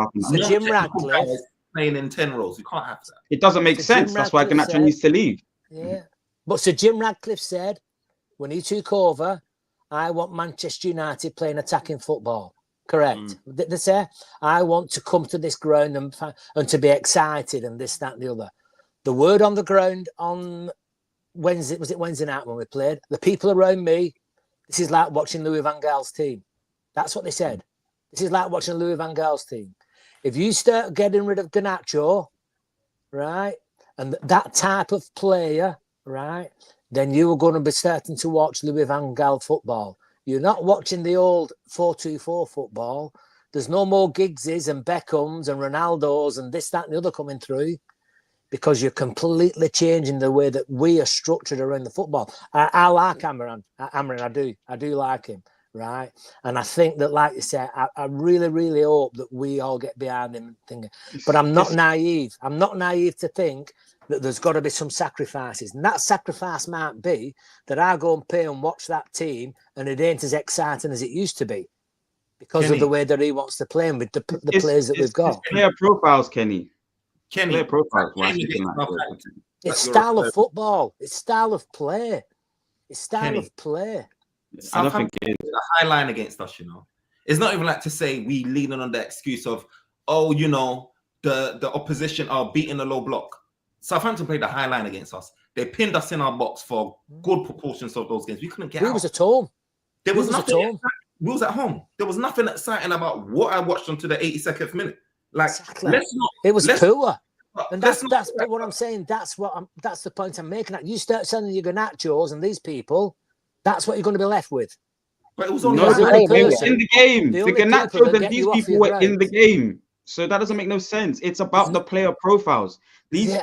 Jim Ratcliffe playing in 10 roles. You can't have that. It doesn't make sense. That's why Garnacho needs to leave. Yeah, but so Jim Ratcliffe said when he took over, I want Manchester United playing attacking football. Correct. They say, I want to come to this ground and to be excited and this, that, and the other. The word on the ground on Wednesday, was it Wednesday night when we played? The people around me, this is like watching Louis van Gaal's team. That's what they said. This is like watching Louis van Gaal's team. If you start getting rid of Garnacho, right, and that type of player, right, then you are going to be starting to watch Louis van Gaal football. You're not watching the old 4-2-4 football. There's no more Giggses and Beckhams and Ronaldos and this, that, and the other coming through, because you're completely changing the way that we are structured around the football. I like Amran. I do like him, right? And I think that, like you said, I really, really hope that we all get behind him. But I'm not naive. I'm not naive to think that there's got to be some sacrifices. And that sacrifice might be that I go and pay and watch that team and it ain't as exciting as it used to be because of the way that he wants to play and with the players that we've got. Player profiles, Kenny. Player profiles. It's style of football. It's style of play. It's style of play. I don't think it is. A high line against us, you know. It's not even like to say we leaning on the excuse of, oh, you know, the opposition are beating a low block. Southampton played a high line against us. They pinned us in our box for good proportions of those games. We couldn't get out. We was at home. There was nothing. We was at home. There was nothing exciting about what I watched until the 82nd minute. Like, let's not. It was poor. And that's what I'm saying. That's the point I'm making. You start selling your Garnachos and these people, that's what you're going to be left with. But it was only in the game. The Garnachos and these people were in the game. So that doesn't make no sense. It's about the player profiles. These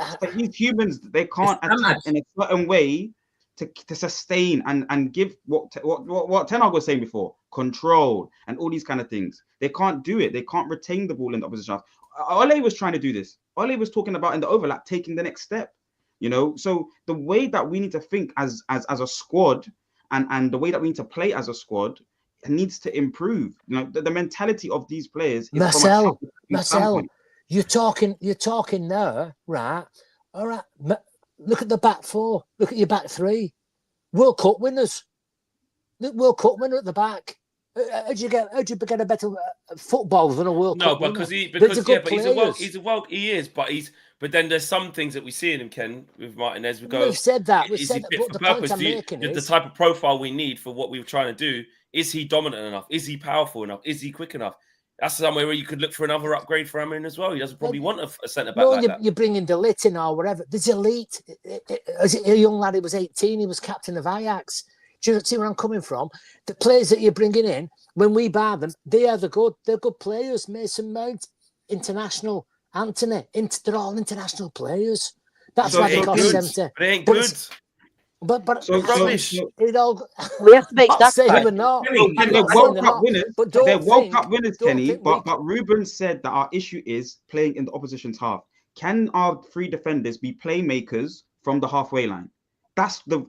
humans, they can't attack in a certain way to sustain and give what Ten Hag was saying before, control and all these kind of things. They can't do it. They can't retain the ball in the opposition half. Ole was trying to do this. Ole was talking about in the overlap taking the next step. You know, so the way that we need to think as a squad and the way that we need to play as a squad needs to improve. You know, the mentality of these players. Marcel, you're talking there, right? All right. Look at the back four. Look at your back three. World Cup winners. The World Cup winner at the back. How'd you get a better football than a World Cup winner? But then there's some things that we see in him, Ken, with Martinez. We've said that. We've said that. But the point I'm making is the type of profile we need for what we were trying to do. Is he dominant enough? Is he powerful enough? Is he quick enough? That's somewhere where you could look for another upgrade for Amrin as well. He doesn't probably want a centre back like that. You're bringing De Ligt in or whatever. There's elite. As a young lad, he was 18. He was captain of Ajax. Do you see where I'm coming from? The players that you're bringing in, when we buy them, they're good players. Mason Mount, international. Anthony, they're all international players. That's why they cost 70. But they ain't good. But rubbish. It all. We have to make that. They're World Cup winners, Kenny. But Ruben said that our issue is playing in the opposition's half. Can our three defenders be playmakers from the halfway line? That's the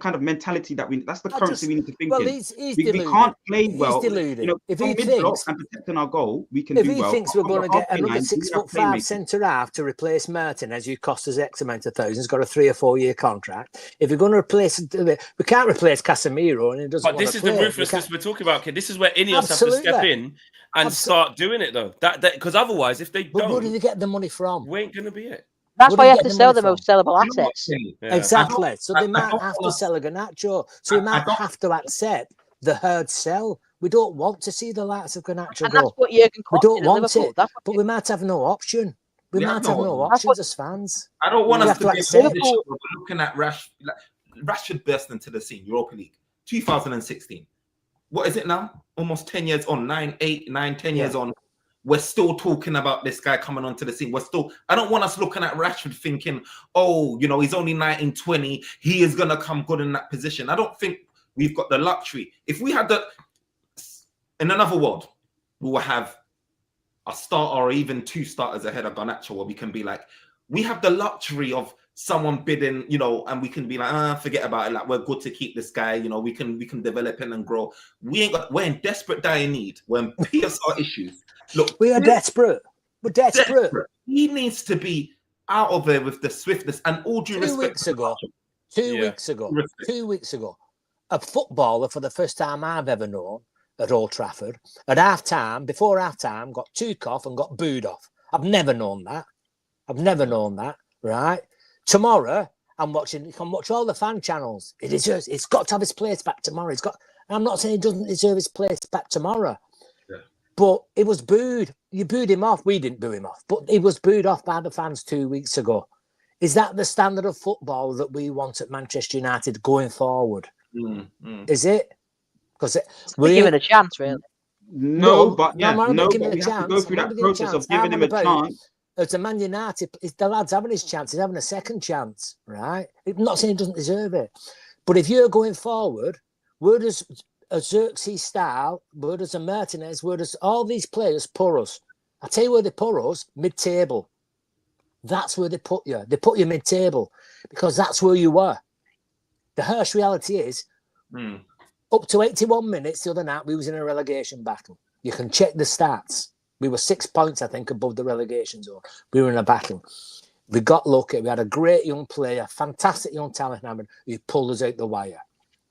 kind of mentality that that's the currency we need to think in. He's we can't play well. He's deluded. You know, if he thinks and protecting our goal, we can do well. If he thinks we're going to get another 6'5" centre half to replace Martinez, who cost us X amount of thousands, got a 3 or 4 year contract. If you're going to replace, we can't replace Casemiro, and it doesn't. But this is the ruthlessness we're talking about, kid. This is where Ineos have to step in and start doing it, though. That because otherwise, if they don't, where do they get the money from? We ain't going to be it. That's why you have to sell the most sellable assets. Yeah. Exactly. So they might have to sell a Garnacho. So we might have to accept the herd sell. We don't want to see the likes of Garnacho and go. That's what Jurgen Klopp we don't want Liverpool. it, but we might have no option. We might have no options as fans. I don't want us to be looking at Rashford burst into the scene, Europa League, 2016. What is it now? Almost 10 years on, 10 years on. We're still talking about this guy coming onto the scene. I don't want us looking at Rashford thinking, oh, you know, he's only 19, 20. He is going to come good in that position. I don't think we've got the luxury. If we had in another world, we will have a starter or even 2 starters ahead of Garnacho, where we can be like, we have the luxury of someone bidding, you know, and we can be like, forget about it. Like, we're good to keep this guy, you know, we can develop him and grow. We're in desperate dire need when PSR issues. Look, we are desperate. We're desperate. He needs to be out of there with the swiftness and all due respect. 2 weeks ago, a footballer for the first time I've ever known at Old Trafford at half-time, before half-time, got took off and got booed off. I've never known that. Right? Tomorrow, you can watch all the fan channels. It's got to have its place back tomorrow. I'm not saying it doesn't deserve its place back tomorrow. Yeah. But it was booed. You booed him off. We didn't boo him off. But he was booed off by the fans 2 weeks ago. Is that the standard of football that we want at Manchester United going forward? Is it? Because we're given a chance, really. No, but we have to go through that process of giving him a chance. As a Man United, the lad's having his chance. He's having a second chance, right? I'm not saying he doesn't deserve it. But if you're going forward, where does a Xerxes style, where does a Martinez, where does all these players put us? I tell you where they put us, mid-table. That's where they put you. They put you mid-table because that's where you were. The harsh reality is, up to 81 minutes the other night, we was in a relegation battle. You can check the stats. We were 6 points, I think, above the relegation zone. We were in a battle. We got lucky. We had a great young player, fantastic young talent, who pulled us out the wire.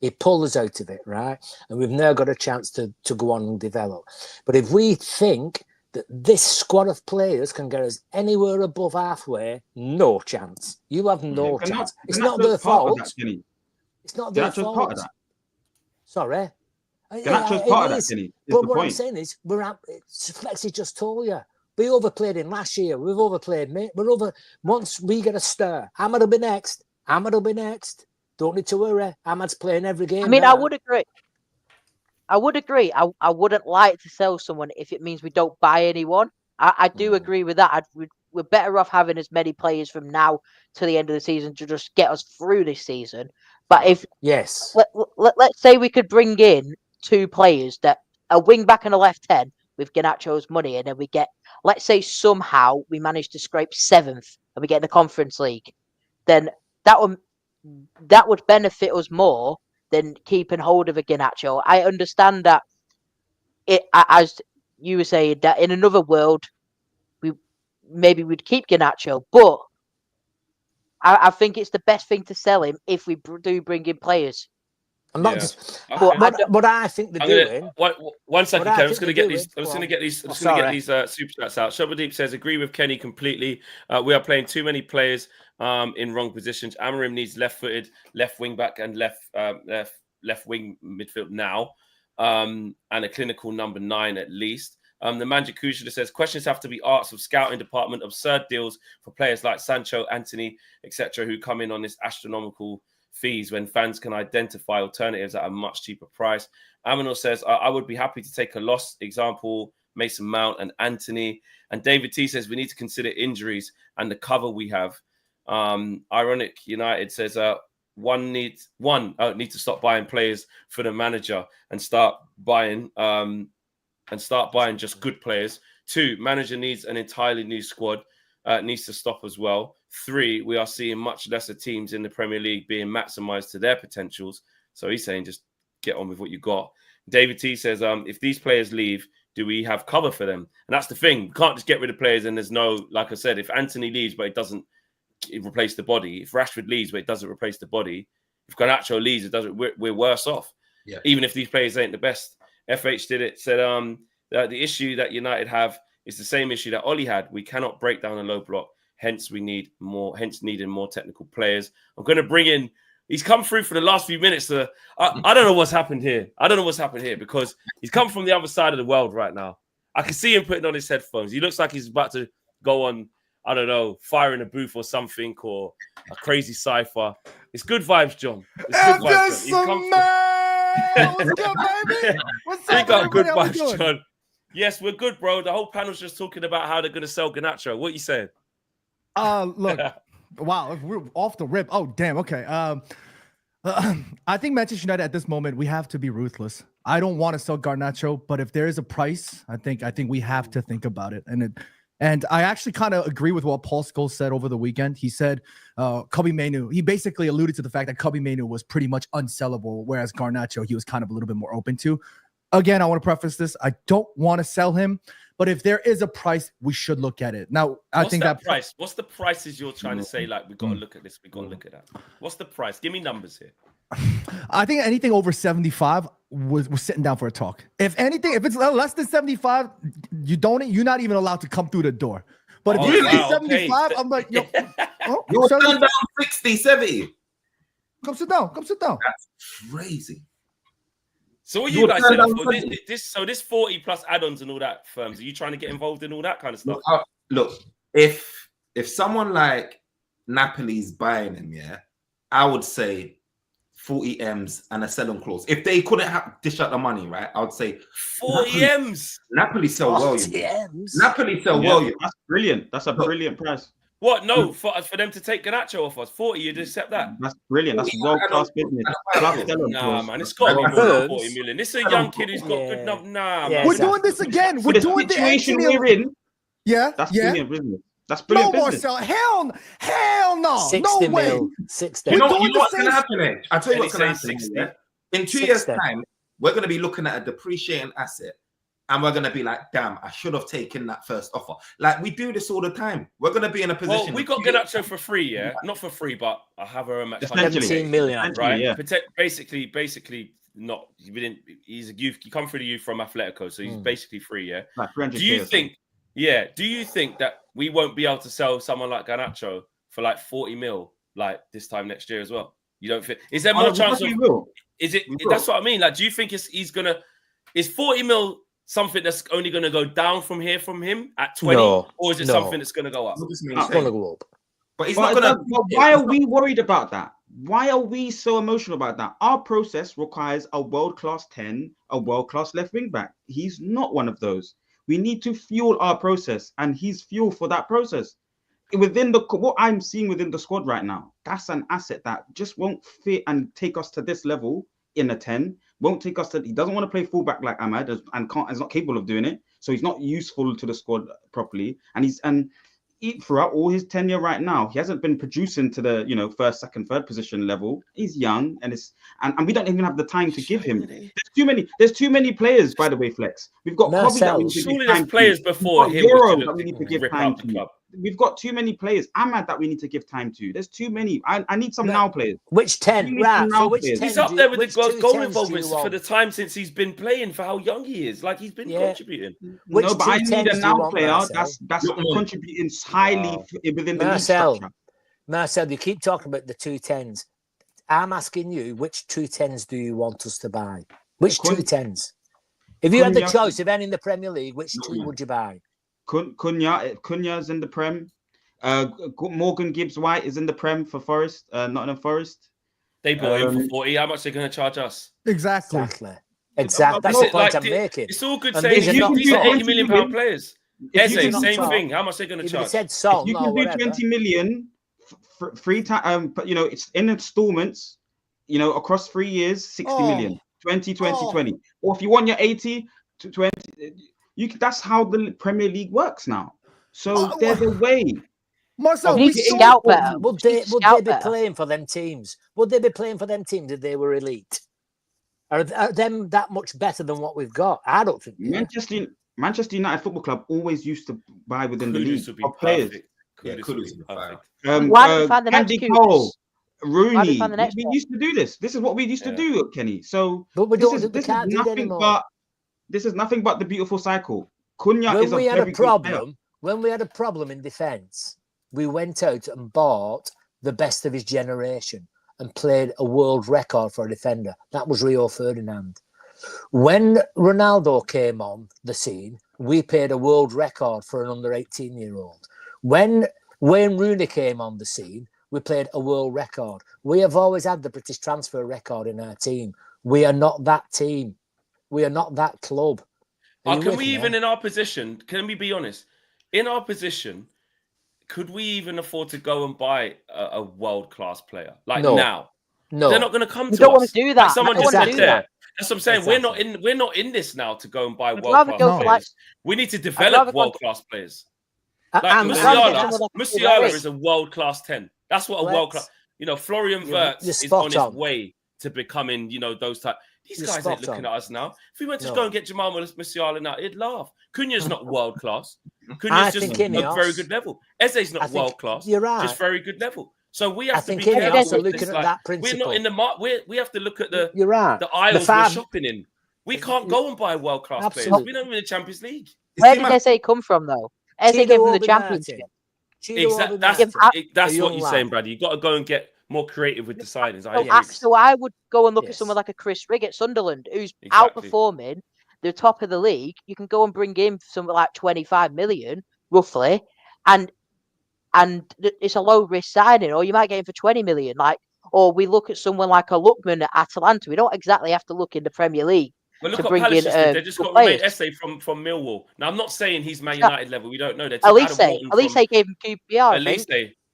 He pulled us out of it, right? And we've now got a chance to go on and develop. But if we think that this squad of players can get us anywhere above halfway, no chance. You have no chance. It's not their fault. It's not their fault. Part of that. Sorry. Garnacho's part of that, Kenny. But what I'm saying is, Flexi just told you, we overplayed him last year. We've overplayed, mate. Once we get a stir, Ahmad will be next. Don't need to worry. Ahmad's playing every game. I mean, now. I would agree. I wouldn't like to sell someone if it means we don't buy anyone. I do agree with that. We're better off having as many players from now to the end of the season to just get us through this season. But if let's say we could bring in 2 players, that a wing back and a left 10 with Garnacho's money, and then we get, let's say somehow we manage to scrape 7th and we get in the Conference League, then that would benefit us more than keeping hold of a Garnacho. I understand that as you were saying, that in another world we'd keep Garnacho, but I think it's the best thing to sell him if we do bring in players. I'm not just, but I think they're doing. One second, Ken. I'm just going to get these super chats out. Shobadeep says, agree with Kenny completely. We are playing too many players in wrong positions. Amorim needs left-footed, left wing back, and left wing midfield now, and a clinical number 9 at least. The Magic Kushida says, questions have to be asked of scouting department. Absurd deals for players like Sancho, Anthony, etc., who come in on this astronomical fees when fans can identify alternatives at a much cheaper price. Aminor says, I would be happy to take a loss. Example, Mason Mount and Anthony. And David T says, we need to consider injuries and the cover we have. Ironic United says, need to stop buying players for the manager and start buying just good players. 2, manager needs an entirely new squad, needs to stop as well. 3, we are seeing much lesser teams in the Premier League being maximised to their potentials. So he's saying just get on with what you got. David T says, if these players leave, do we have cover for them? And that's the thing. We can't just get rid of players and there's no, like I said, if Anthony leaves but it doesn't replace the body, if Rashford leaves but it doesn't replace the body, if Garnacho leaves, it doesn't. We're worse off. Yeah. Even if these players ain't the best. FH did it. Said the issue that United have is the same issue that Oli had. We cannot break down a low block. Hence, needing more technical players. I'm going to bring in. He's come through for the last few minutes. I don't know what's happened here. Because he's come from the other side of the world right now. I can see him putting on his headphones. He looks like he's about to go on, I don't know, fire in a booth or something, or a crazy cipher. It's good vibes, John. It's good vibes, John. What's good, baby? What's up, he got good vibes, John. Yes, we're good, bro. The whole panel's just talking about how they're going to sell Garnacho. What are you saying? Look, wow, we're off the rip. Oh, damn. Okay. I think Manchester United at this moment, we have to be ruthless. I don't want to sell Garnacho, but if there is a price, I think we have to think about it. And I actually kind of agree with what Paul Scholes said over the weekend. He said Kobbie Mainoo, he basically alluded to the fact that Kobbie Mainoo was pretty much unsellable, whereas Garnacho, he was kind of a little bit more open to. Again, I want to preface this. I don't want to sell him, but if there is a price, we should look at it. Now, I think that price. What's the prices you're trying to say? Like, we've got to look at this. We've got to look at that. What's the price? Give me numbers here. I think anything over 75 we're sitting down for a talk. If anything, if it's less than 75, you're not even allowed to come through the door. But if it's 75, I'm like, yo, you'll turn down 60, 70. Come sit down. That's crazy. So what you guys said, so this 40 plus add-ons and all that firms, are you trying to get involved in all that kind of stuff? Look, if someone like Napoli's buying him, yeah, I would say 40 M's and a sell-on clause. If they couldn't dish out the money, right, I would say 40 M's. Napoli sell well. Napoli sell well. That's brilliant. That's a brilliant price. What? No, for them to take Garnacho off us, 40, you'd accept that? That's brilliant. That's world-class business. Nah, man, it's got to be more than 40 million. This is a young kid who's got good enough. Nah, man. We're doing this again. We're doing the situation we're in. Yeah, that's brilliant business. That's brilliant business. Marcel, hell no. 60 no way. mil. 60. You know what's going to happen? I'll tell you what's going to happen. 60. In 2 years' time, we're going to be looking at a depreciating asset. And we're going to be like, damn, I should have taken that first offer. Like, we do this all the time. We're going to be in a position. Well, we got Garnacho for free, yeah? Not for free, but I have a match. 17 million, right? Yeah. Basically, not. He's a youth. He come through the youth from Atletico, so he's basically free, yeah? Like do you think that we won't be able to sell someone like Garnacho for like 40 mil, like this time next year as well? You don't think? Is there more chance of? Is it? That's what I mean. Like, do you think is 40 mil something that's only going to go down from him at 20, or is it something that's going to go up? It's going to go up. But he's not going to. Why are we worried about that? Why are we so emotional about that? Our process requires a world-class 10, a world-class left wing back. He's not one of those. We need to fuel our process, and he's fuel for that process. Within what I'm seeing within the squad right now, that's an asset that just won't fit and take us to this level in a 10. Won't take us to. He doesn't want to play fullback like Ahmad and is not capable of doing it. So he's not useful to the squad properly. And throughout all his tenure right now, he hasn't been producing to the first, second, third position level. He's young and we don't even have the time to give him. There's too many players, by the way, Flex. We've got surely there's players before him that we need to give time to. We've got too many players. Ahmad that we need to give time to. There's too many. I need some now players. Which 10? Right. So which 10? He's up there with the goal involvements for the time since he's been playing, for how young he is. Like, he's been contributing. No, but I need a now player that's contributing highly within the league structure. Marcel, you keep talking about the 210s. I'm asking you, which 210s do you want us to buy? Which 210s? If you had the choice of any in the Premier League, which two would you buy? Cunha's in the Prem. Morgan Gibbs-White is in the Prem for Forest, Nottingham Forest. They bought him for 40. How much are they going to charge us? Exactly. That's the point I'm making. It's all good saying these are 80 million pound players. Eze, same thing. How much are they going to charge? If you can do 20 million free time, but it's in installments, across 3 years, 60 million, 20, 20. Or if you want your 80 to 20, that's how the Premier League works now. So there's a way. Marcel, we scout better. Would they be playing for them teams? Would they be playing for them teams if they were elite? Are them that much better than what we've got? I don't think. Manchester United Football Club always used to buy within the league of players. Andy Cole, Rooney. We used to do this. This is what we used to do, Kenny. So, but we can't do it anymore. This is nothing but the beautiful cycle. Cunha is a very good player. When we had a problem in defence, we went out and bought the best of his generation and played a world record for a defender. That was Rio Ferdinand. When Ronaldo came on the scene, we paid a world record for an under 18-year-old. When Wayne Rooney came on the scene, we played a world record. We have always had the British transfer record in our team. We are not that team. We are not that club. Can we even, in our position, can we be honest? In our position, could we even afford to go and buy a world-class player? Now? No. They're not going to come to us. We don't want to do that. Like someone just said there. That's what I'm saying. Exactly. We're not in this now to go and buy world-class players. We need to develop world-class players. Like Musiala is a world-class 10. That's what a world-class... Florian Wirtz is on his way to becoming, those type... These guys ain't looking at us now. If we went to go and get Jamal Musiala now, he'd laugh. Cunha's not world-class. Cunha's just a very good level. Eze's not world-class. You're right. Just very good level. So we have to be Ineos careful are with looking this. at that principle. We're not in the market. We have to look at the You're right. the aisles The we're fab- shopping in. We can't go and buy world-class players. Absolutely. We don't win the Champions League. Where did Eze come from, though? Eze came from the Championship. Exactly. That's what you're saying, Brad. You've got to go and get more creative with the signings. So I would go and look at someone like a Chris Rigg at Sunderland, who's outperforming the top of the league. You can go and bring in something like 25 million, roughly, and it's a low risk signing, or you might get him for 20 million. Or we look at someone like a Lookman at Atalanta. We don't exactly have to look in the Premier League. Well, look to bring in, they just got Romain Esse from Millwall. Now, I'm not saying he's Man United level. We don't know. Elise gave him QPR. Elise,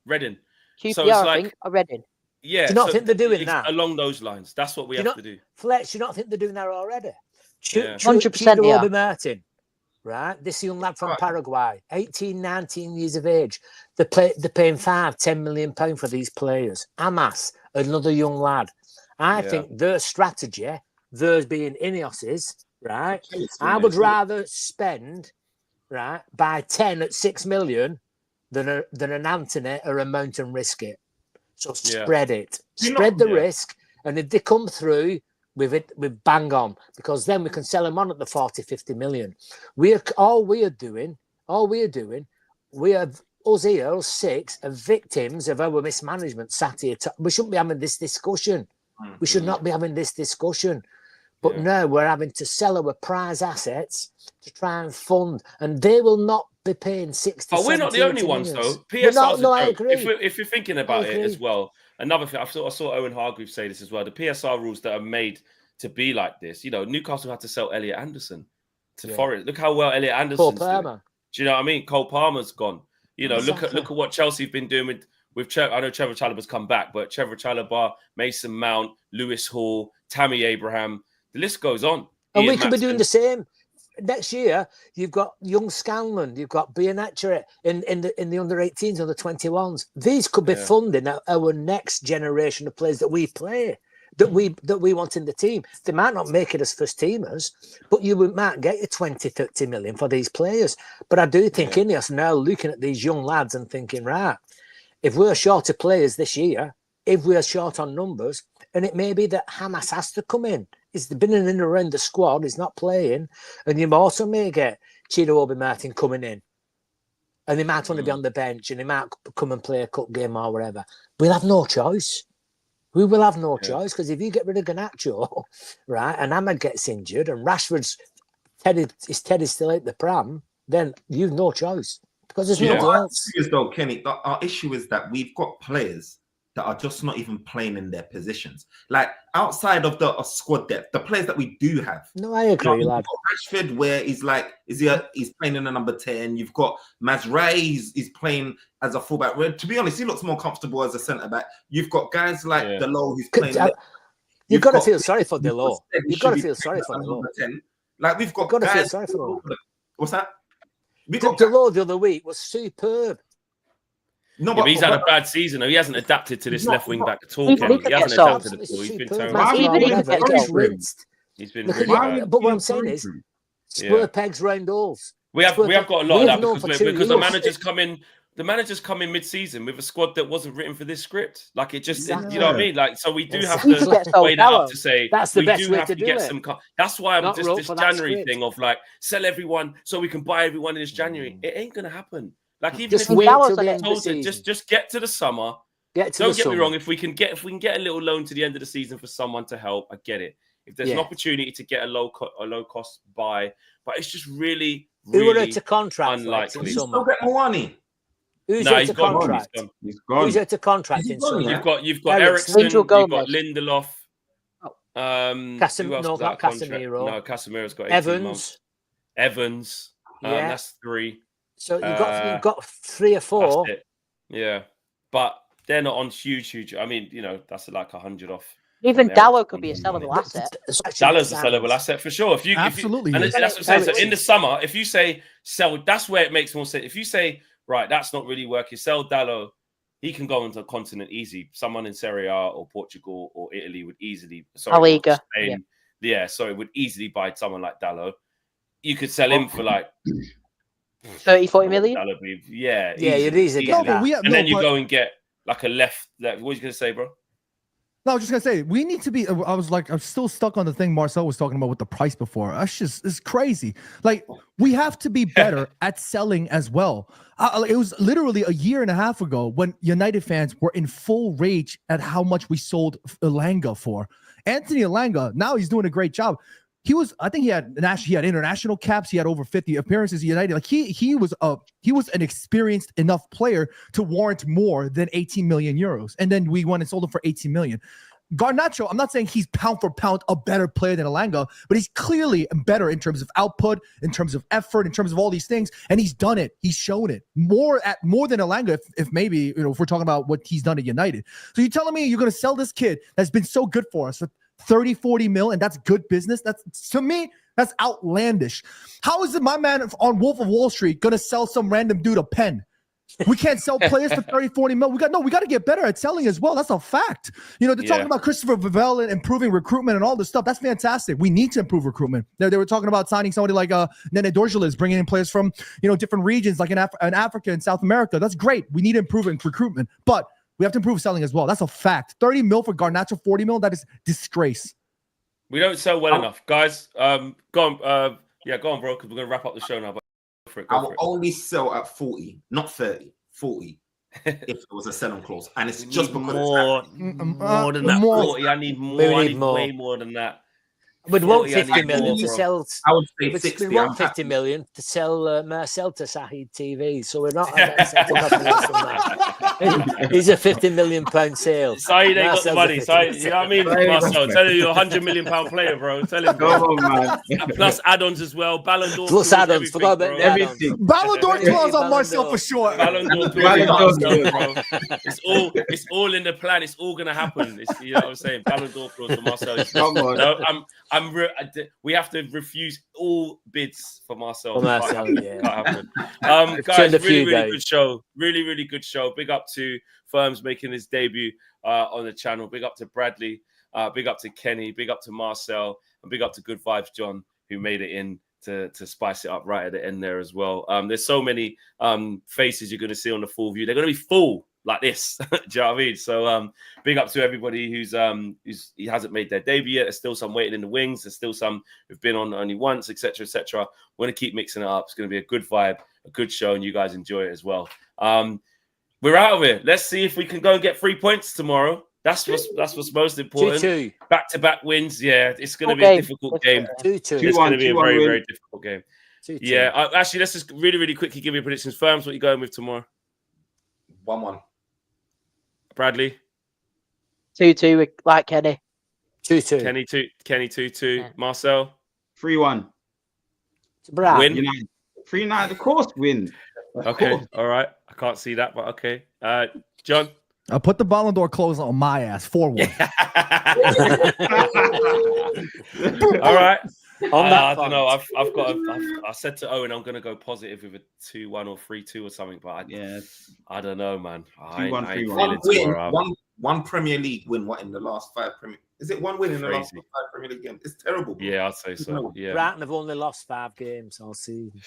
Reading. QPR, so it's I think, or Reading. Yeah. Do you not think they're doing that? Along those lines. That's what we have to do. Fletch, do you not think they're doing that already? 100%. Yeah. Martin, right? This young lad from Paraguay, 18, 19 years of age. They're paying £5-10 million for these players. Amas, another young lad. I think their strategy, theirs being Ineos's, right? I would rather spend, right, by 10 at 6 million than an Anthony or a Mount and risk it. So spread it. Spread the risk. And if they come through with it, we bang on, because then we can sell them on at the 40-50 million. All we are doing, us here, us six, are victims of our mismanagement sat here. We shouldn't be having this discussion. We should not be having this discussion. But no, we're having to sell our prize assets to try and fund, and they will not be paying 60. But we're not the only ones, though. PSR's I agree. If you're thinking about it as well, another thing, I saw Owen Hargreaves say this as well. The PSR rules that are made to be like this, Newcastle had to sell Elliot Anderson to Forest. Look how well Elliot Anderson's doing. Do you know what I mean? Cole Palmer's gone. Look at what Chelsea've been doing with I know Trevor Chalobah's come back, but Trevor Chalobah, Mason Mount, Lewis Hall, Tammy Abraham. The list goes on. And we could be doing the same. Next year, you've got young Scanlon, you've got Bianaccia in the under-18s, under-21s. These could be funding our next generation of players that we play, that we want in the team. They might not make it as first teamers, but you might get your 20-30 million for these players. But I do think Ineos now looking at these young lads and thinking, right, if we're short of players this year, if we're short on numbers, and it may be that Hamas has to come in. He's been in and around the squad. He's not playing. And you also may get Chido Obi-Martin coming in. And he might want to be on the bench, and he might come and play a cup game or whatever. We'll have no choice. We will have no choice, because if you get rid of Garnacho, right, and Ahmed gets injured, and Rashford's Teddy's still out the pram, then you've no choice, because there's nobody else. Though, Kenny, our issue is that we've got players that are just not even playing in their positions. Like, outside of the squad depth, the players that we do have. No, I agree, lad. Rashford, where he's playing in a number 10. You've got Mazraoui, he's playing as a fullback. To be honest, he looks more comfortable as a centre-back. You've got guys like Delo, who's playing... You've got to feel sorry for Delo. You've got to feel sorry for Delo. Like, we've got to feel sorry for Delo. What's that? Delo the other week was superb. No, but he's had a bad season. He hasn't adapted to this left wing back at all. He hasn't adapted at all. He's been terrible. He's been really bad. But what I'm saying is, square pegs round holes. We have got a lot of that because the managers come in. The managers come in mid-season with a squad that wasn't written for this script. Like, it just, you know what I mean? Like, so we do have to weigh that up to say that's the best way to do it. That's why I'm just this January thing of like sell everyone so we can buy everyone in this January. It ain't gonna happen. Like, even just if wait till the end of the season, just get to the summer. Don't get me wrong. If we can get a little loan to the end of the season for someone to help, I get it. If there's an opportunity to get a low cost buy, but it's just really who are out to contract unlikely. Still get Moani. Who's out to contract? He's gone. Who's out to contract in summer? You've got Ericsson, you've got Lindelof. Casemiro. No, Casemiro's got 18 months. Evans. That's 3. So you've got 3 or 4. That's it. Yeah, but they're not on huge. I mean, that's like 100 off. Even Dallo could be a sellable asset. Dallo's a sellable asset for sure. Absolutely, and that's what I'm saying. So in the summer, if you say sell, that's where it makes more sense. If you say, right, that's not really working, sell Dallo, he can go into a continent easy. Someone in Serie A or Portugal or Italy would easily. Liga. Would easily buy someone like Dallo. You could sell him for like 30-40 million. Yeah, you'd easily get that. And then you go and get like a left. What are you gonna say, bro? No, I was just gonna say we need to be. I'm still stuck on the thing Marcel was talking about with the price before. It's crazy. Like we have to be better at selling as well. It was literally a year and a half ago when United fans were in full rage at how much we sold Elanga for. Anthony Elanga, now he's doing a great job. I think he had international caps. He had over 50 appearances at United. Like he was an experienced enough player to warrant more than 18 million euros. And then we went and sold him for 18 million. Garnacho, I'm not saying he's pound for pound a better player than Elanga, but he's clearly better in terms of output, in terms of effort, in terms of all these things. And he's done it. He's shown it more than Elanga. If maybe, if we're talking about what he's done at United. So you're telling me you're going to sell this kid that's been so good for us for 30, 40 mil, and that's good business? That's, to me, that's outlandish. How is it my man on Wolf of Wall Street going to sell some random dude a pen? We can't sell players for 30, 40 mil. We got to get better at selling as well. That's a fact. They're talking about Christopher Vivell and improving recruitment and all this stuff. That's fantastic. We need to improve recruitment. They were talking about signing somebody like Nene Dorgeles, bringing in players from different regions like in Africa and South America. That's great. We need to improve in recruitment, but we have to improve selling as well. That's a fact. 30 mil for Garnacho, 40 mil. That is disgrace. We don't sell well enough, guys. Go on, bro, because we're gonna wrap up the show now. But I will only sell at 40, not 30, 40. If there was a selling clause, and it's just because more than that. 40. I need more. I need way more than that. We'd want 50 million to sell. I would say 60. We want 50 million to sell Marcel to Sahid TV. So we're not accepting nothing less than that. He's a 50 million pound sale. Sahid ain't got the money. Sahid, you know what I mean? Marcel, tell you you're a £100 million player, bro. Tell him. Go on, man. Plus add-ons as well. Ballon d'Or. Plus add-ons. Forgot about everything. Ballon d'Or clause on Marcel for sure. Ballon d'Or clause, bro. It's all in the plan. It's all gonna happen. You know what I'm saying? Ballon d'Or clause for Marcel. Come on. We have to refuse all bids for Marcel. For Marcel, yeah. Can't happen. Guys, really good show. Really good show. Big up to Firms making his debut on the channel. Big up to Bradley. Big up to Kenny. Big up to Marcel. And big up to Good Vibes John, who made it in to spice it up right at the end there as well. There's so many faces you're going to see on the full view. They're going to be full like this. Do you know what I mean? So big up to everybody who's he hasn't made their debut yet. There's still some waiting in the wings. There's still some who've been on only once, etc. We're going to keep mixing it up. It's going to be a good vibe, a good show, and you guys enjoy it as well. We're out of here. Let's see if we can go and get 3 points tomorrow. That's what's most important. 2-2. Back-to-back wins. Yeah, it's going to be a difficult game. 2-2. It's going to be a very, very difficult game. 2-2. Yeah, actually, let's just really quickly give you predictions. Firms, what are you going with tomorrow? 1-1. Bradley? 2-2, like Kenny. 2-2. Kenny 2-2. Yeah. Marcel? 3-1. Win? United. 3-9, of course, win. Okay, all right. I can't see that, but okay. John? I'll put the Ballon d'Or close on my ass. 4-1. All right. I don't know. I said to Owen, I'm going to go positive with a 2-1 or 3-2 or something, but I don't know, man. I ain't feeling one Premier League win. What in the last 5 Premier? Is it one win in the last 5 Premier League games? It's terrible. Bro. Yeah, I'd say so. Yeah. Brighton have only lost 5 games all season.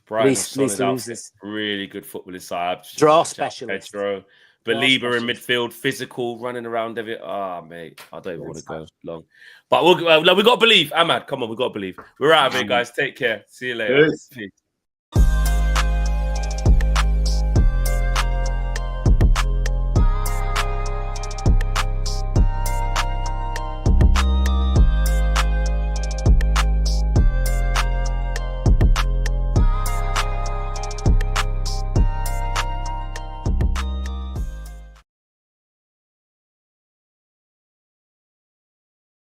Brighton solid outfit. Really good football inside. Draw specialist. Pedro. Believer in midfield, physical, running around of it. Mate, I don't even want to go long. But we got to believe. Ahmad, come on, we got to believe. We're out of here, guys. Take care. See you later. Peace.